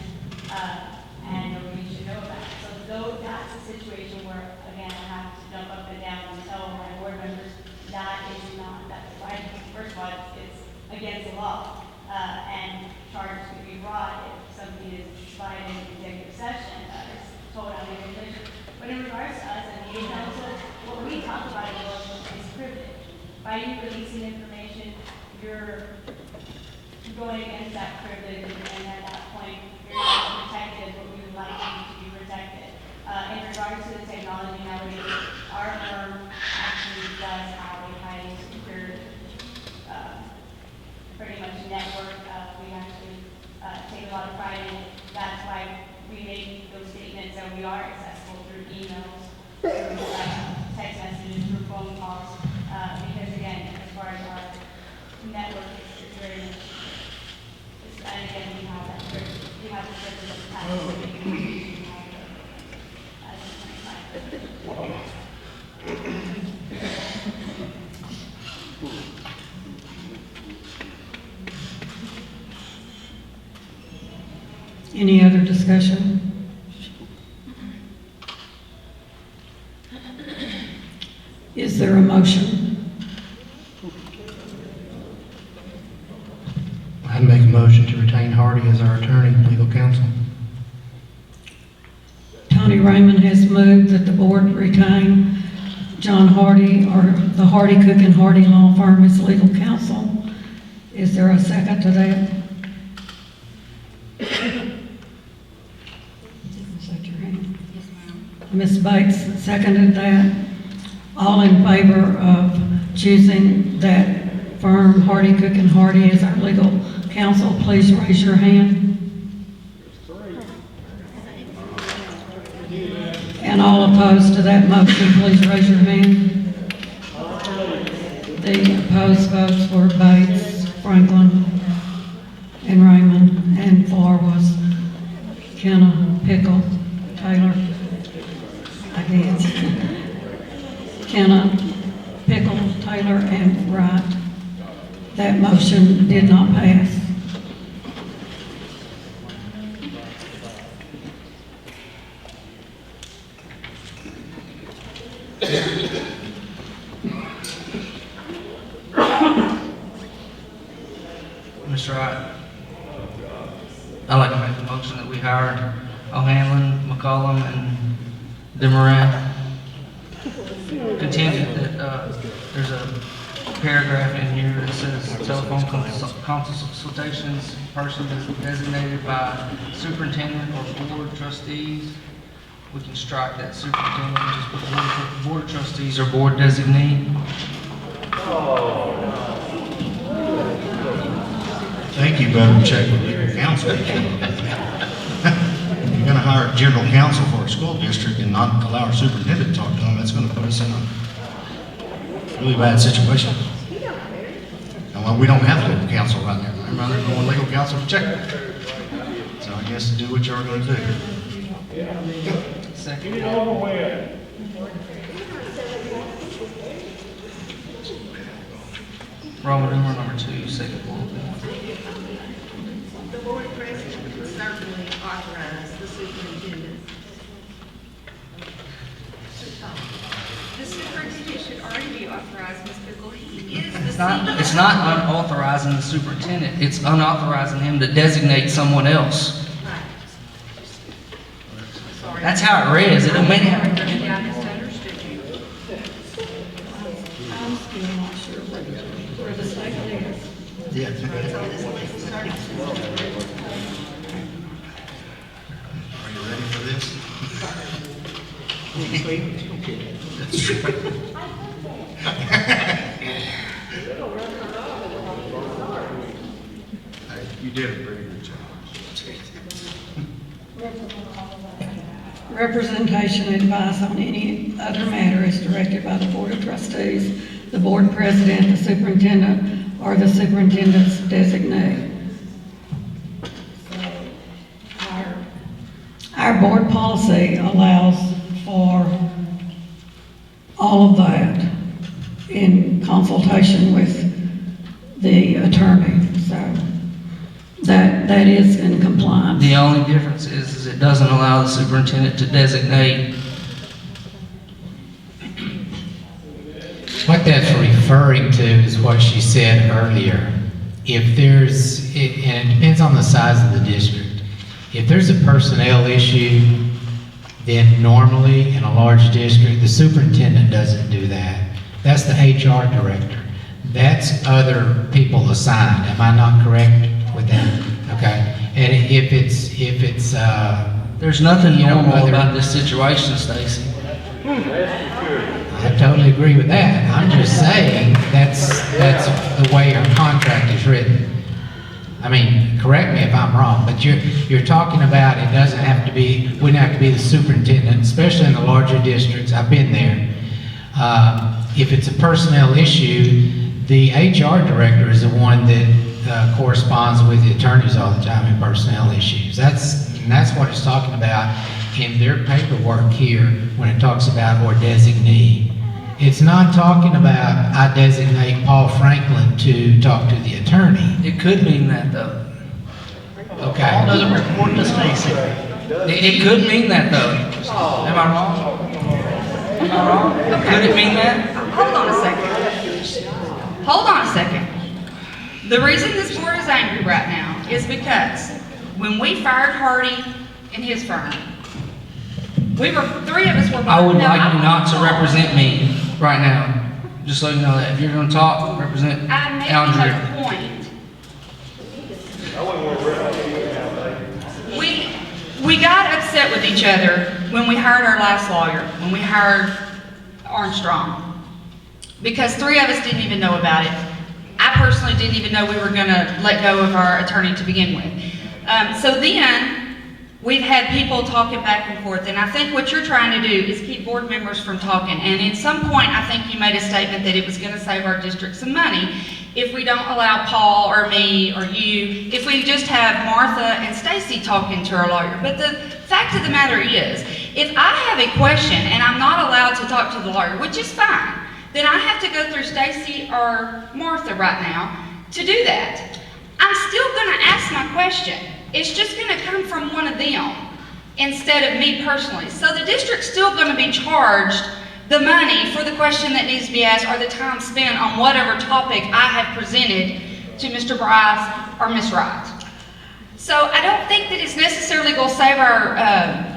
and nobody should know about it. So though that's a situation where, again, I have to jump up and down and tell my board members that is not, that's right. First of all, it's against the law, and charges could be brought if something is provided in executive session, it's told out in English. But in regards to us and legal counsel, what we talk about is privilege. By you releasing information, you're going against that privilege, and at that point, you're not protected what we would like you to be protected. In regards to the technology nowadays, our firm actually does have a highly secure, pretty much network. We actually take a lot of pride in it. That's why we make those statements that we are accessible through emails, through text messages, through phone calls, because again, as far as our network is very much, and again, we have that privilege, we have the privilege of having the communication as a 25. Any other discussion? Is there a motion? I'd make a motion to retain Hardy as our attorney, legal counsel. Tony Raymond has moved that the board retain John Hardy, or the Hardy Cook and Hardy Law Firm, as legal counsel. Is there a second to that? Ms. Bates seconded that. All in favor of choosing that firm, Hardy Cook and Hardy, as our legal counsel, please raise your hand. And all opposed to that motion, please raise your hand. The opposed votes were Bates, Franklin, and Raymond, and for was Kenna, Pickle, Taylor, I guess. Kenna, Pickle, Taylor, and Wright. That motion did not pass. Mr. Wright, I'd like to make the motion that we hire O'Hanlon, McCollum, and Demoran. Contingent that, there's a paragraph in here that says telephone consultations, person designated by superintendent or board of trustees. We can strike that superintendent and just put board of trustees or board designee. Think you better check with legal counsel. If you're gonna hire a general counsel for a school district and not allow our superintendent to talk to them, that's gonna put us in a really bad situation. And well, we don't have legal counsel right now. I'm rather going legal counsel to check. So I guess do what you're gonna do. Second. Roman numeral number 2, second bullet. The board president can certainly authorize the superintendent. The superintendent should already be authorized, Ms. Pickle. He is the It's not unauthorizing the superintendent, it's unauthorizing him to designate someone else. Sorry. That's how it reads. It don't mean Yeah, I misunderstood you. I'm still not sure where the statement is. Yeah. So this legal services. Are you ready for this? You did a very good job. Representation and advice on any other matter is directed by the Board of Trustees, the Board President, the Superintendent, or the Superintendent's designee. So, our board policy allows for all of that in consultation with the attorney, so that is in compliance. The only difference is it doesn't allow the superintendent to designate. What that's referring to is what she said earlier. If there's, and it depends on the size of the district. If there's a personnel issue, then normally in a large district, the superintendent doesn't do that. That's the HR director. That's other people assigned. Am I not correct with that? Okay. And if it's There's nothing You know, normal other- about this situation, Stacy. I totally agree with that. I'm just saying that's the way our contract is written. I mean, correct me if I'm wrong, but you're talking about it doesn't have to be, wouldn't have to be the superintendent, especially in the larger districts. I've been there. If it's a personnel issue, the HR director is the one that corresponds with the attorneys all the time in personnel issues. That's what it's talking about in their paperwork here when it talks about or designee. It's not talking about I designate Paul Franklin to talk to the attorney. It could mean that, though. Okay. Doesn't report to Stacy. It could mean that, though. Am I wrong? Am I wrong? Could it mean that? Hold on a second. Hold on a second. The reason this board is angry right now is because when we fired Hardy and his firm, three of us were. I would No, like you not to represent me right now. Just so you know that. If you're gonna talk, represent I'm making Andrea. a point. We got upset upset with each other when we hired our last lawyer, when we hired Armstrong, because 3 of us didn't even know about it. I personally didn't even know we were gonna let go of our attorney to begin with. So then, we've had people talking back and forth, and I think what you're trying to do is keep board members from talking. And at some point, I think you made a statement that it was gonna save our district some money if we don't allow Paul or me or you, if we just have Martha and Stacy talking to our lawyer. But the fact of the matter is, if I have a question and I'm not allowed to talk to the lawyer, which is fine, then I have to go through Stacy or Martha right now to do that. I'm still gonna ask my question. It's just gonna come from one of them instead of me personally. So the district's still gonna be charged the money for the question that needs to be asked or the time spent on whatever topic I have presented to Mr. Bryce or Ms. Wright. So I don't think that it's necessarily gonna save our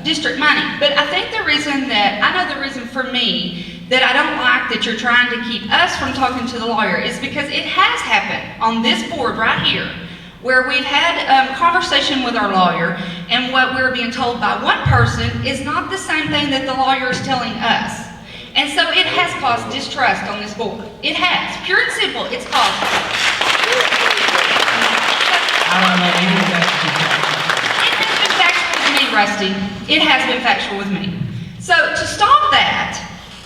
district money, but I think the reason that, I know the reason for me that I don't like that you're trying to keep us from talking to the lawyer is because it has happened on this board right here, where we've had a conversation with our lawyer, and what we're being told by one person is not the same thing that the lawyer is telling us. And so it has caused distrust on this board. It has, pure and simple, it's caused. I don't know any of that. It has been factual with me, Rusty. It has been factual with me. So to stop that,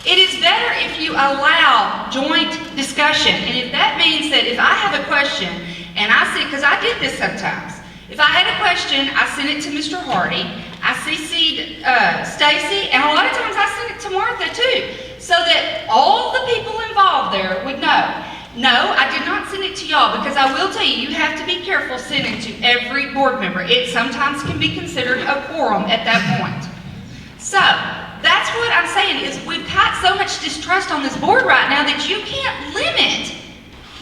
it is better if you allow joint discussion. And if that means that if I have a question, and I see, because I did this sometimes. If I had a question, I sent it to Mr. Hardy, I CC'd Stacy, and a lot of times I sent it to Martha too, so that all the people involved there would know. No, I did not send it to y'all, because I will tell you, you have to be careful sending to every board member. It sometimes can be considered a quorum at that point. So, that's what I'm saying, is we've got so much distrust on this board right now that you can't limit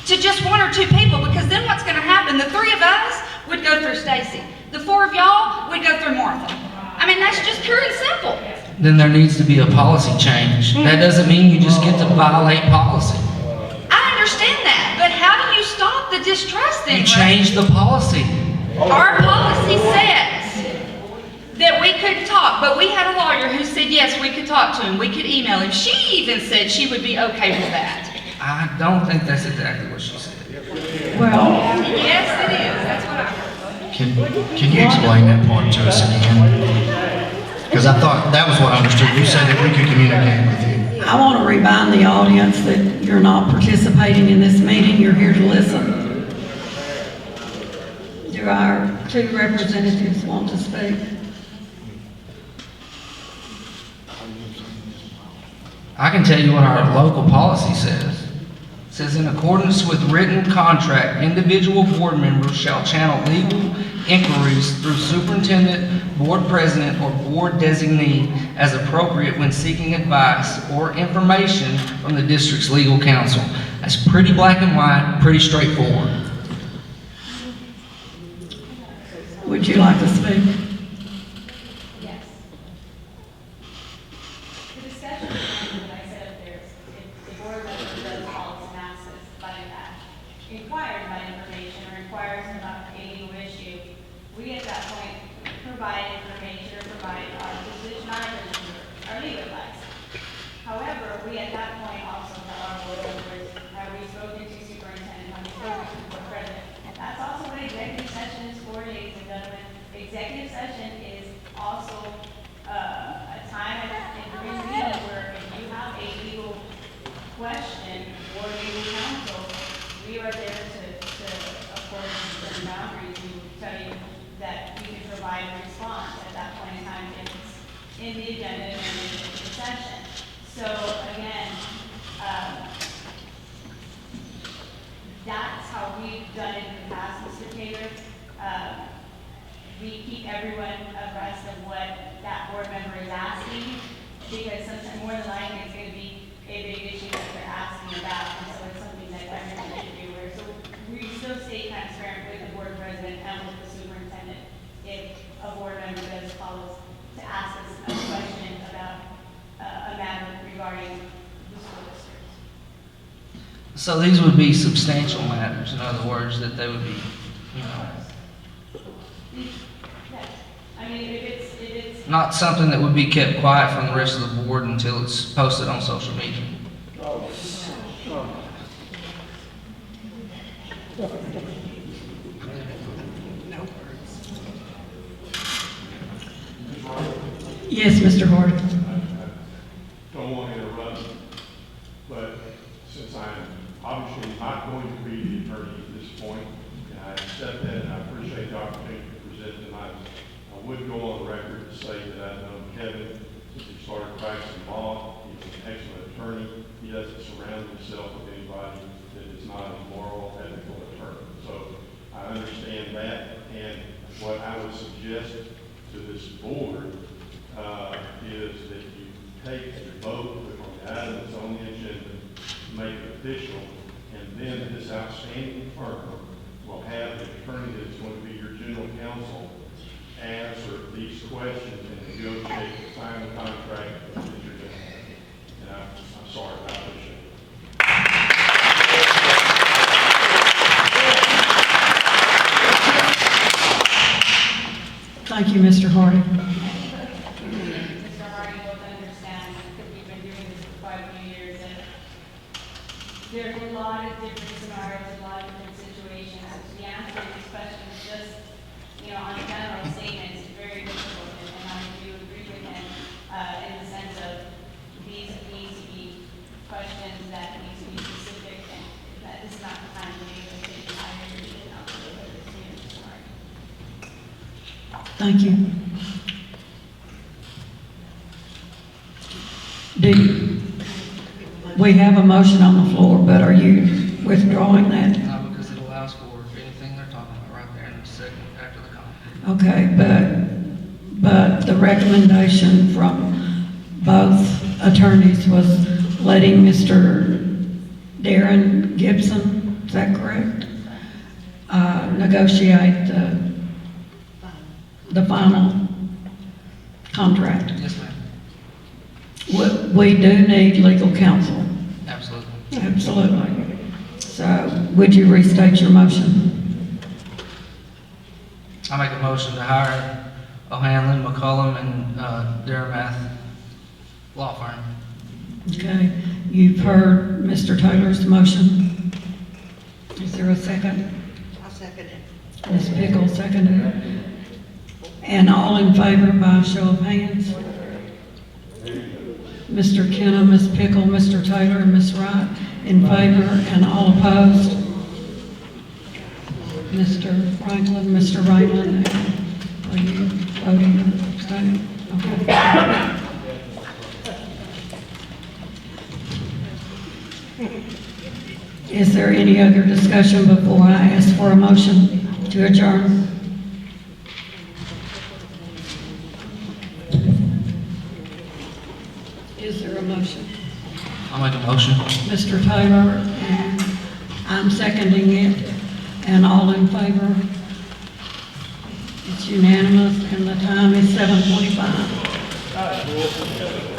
to just 1 or 2 people, because then what's going to happen? The 3 of us would go through Stacy. The 4 of y'all would go through Martha. I mean, that's just pure and simple. Then there needs to be a policy change. That doesn't mean you just get to violate policy. I understand that, but how do you stop the distrust then? You change the policy. Our policy says that we couldn't talk, but we had a lawyer who said, yes, we could talk to him, we could email him. She even said she would be okay with that. I don't think that's exactly what she said. Well, Yes, it is, that's what I heard. Can you explain that part to us again? Because I thought, that was what I understood. You said that we could communicate with you. I want to remind the audience that you're not participating in this meeting, you're here to listen. Do our 2 representatives want to speak? I can tell you what our local policy says. It says, in accordance with written contract, individual board members shall channel legal inquiries through superintendent, board president, or board designee as appropriate when seeking advice or information from the district's legal counsel. That's pretty black and white, pretty straightforward. Would you like to speak? Yes. The discussion that I said up there is if the board member does policy analysis, but in that inquires about information or inquires about a legal issue, we at that point provide information or provide our position, our legal advice. However, we at that point also tell our board members, have we spoken to superintendent, have we spoken to the board president? That's also what executive session is for, ladies and gentlemen. Executive session is also a time during the meeting where if you have a legal question or legal counsel, we are there to of course, certain boundaries, we will tell you that we can provide a response at that point in time if it's in the agenda and in the executive session. So again, that's how we've done it in the past, Mr. Taylor. We keep everyone abreast of what that board member is asking, because sometimes, more than likely, it's going to be a big issue that they're asking about, and so it's something that everyone should be aware. So we still stay transparent with the board president and with the superintendent if a board member does call us to ask us a question about a matter regarding the school district. So these would be substantial matters, in other words, that they would be, you know. Yes, I mean, if it's not something that would be kept quiet from the rest of the board until it's posted on social media. Yes, Mr. Hart. Don't want to interrupt, but since I'm obviously not going to be the attorney at this point, and I accept that and I appreciate the opportunity to present tonight, I would go on record to say that I've known Kevin since he started practicing law. He's an excellent attorney. He doesn't surround himself with anybody that is not a moral, ethical attorney. So I understand that, and what I would suggest to this board is that you take the vote on the item that's on the agenda, make it official, and then this outstanding firm will have the attorney that's going to be your general counsel answer these questions and negotiate the final contract that you're going to have. And I'm sorry, I appreciate it. Thank you, Mr. Hardy. Mr. Hardy will understand, because we've been doing this for quite a few years, and there's a lot of different scenarios, a lot of different situations. So the answer to these questions, just, on a general statement, is very difficult, and I do agree with him, in the sense of these need to be questions that need to be specific, and that is not the time to make those things. I agree with him, Mr. Hardy. Thank you. We have a motion on the floor, but are you withdrawing that? No, because it allows for anything they're talking about right there in the second after the comment. Okay, but the recommendation from both attorneys was letting Mr. Darren Gibson, is that correct? Negotiate the final contract. Yes, ma'am. We do need legal counsel, Absolutely. absolutely. So would you restate your motion? I make a motion to hire O'Hanlon, McCollum, and Daramath Law Firm. Okay, you've heard Mr. Taylor's motion. Is there a second? I'll second it. Ms. Pickle seconded it. And all in favor by a show of hands? Mr. Kenna, Ms. Pickle, Mr. Taylor, and Ms. Wright in favor, and all opposed? Mr. Franklin, Mr. Raymond, are you voting or abstaining? Okay. Is there any other discussion before I ask for a motion to adjourn? Is there a motion? I'll make a motion. Mr. Taylor, and I'm seconding it, and all in favor? It's unanimous, and the time is 7:25.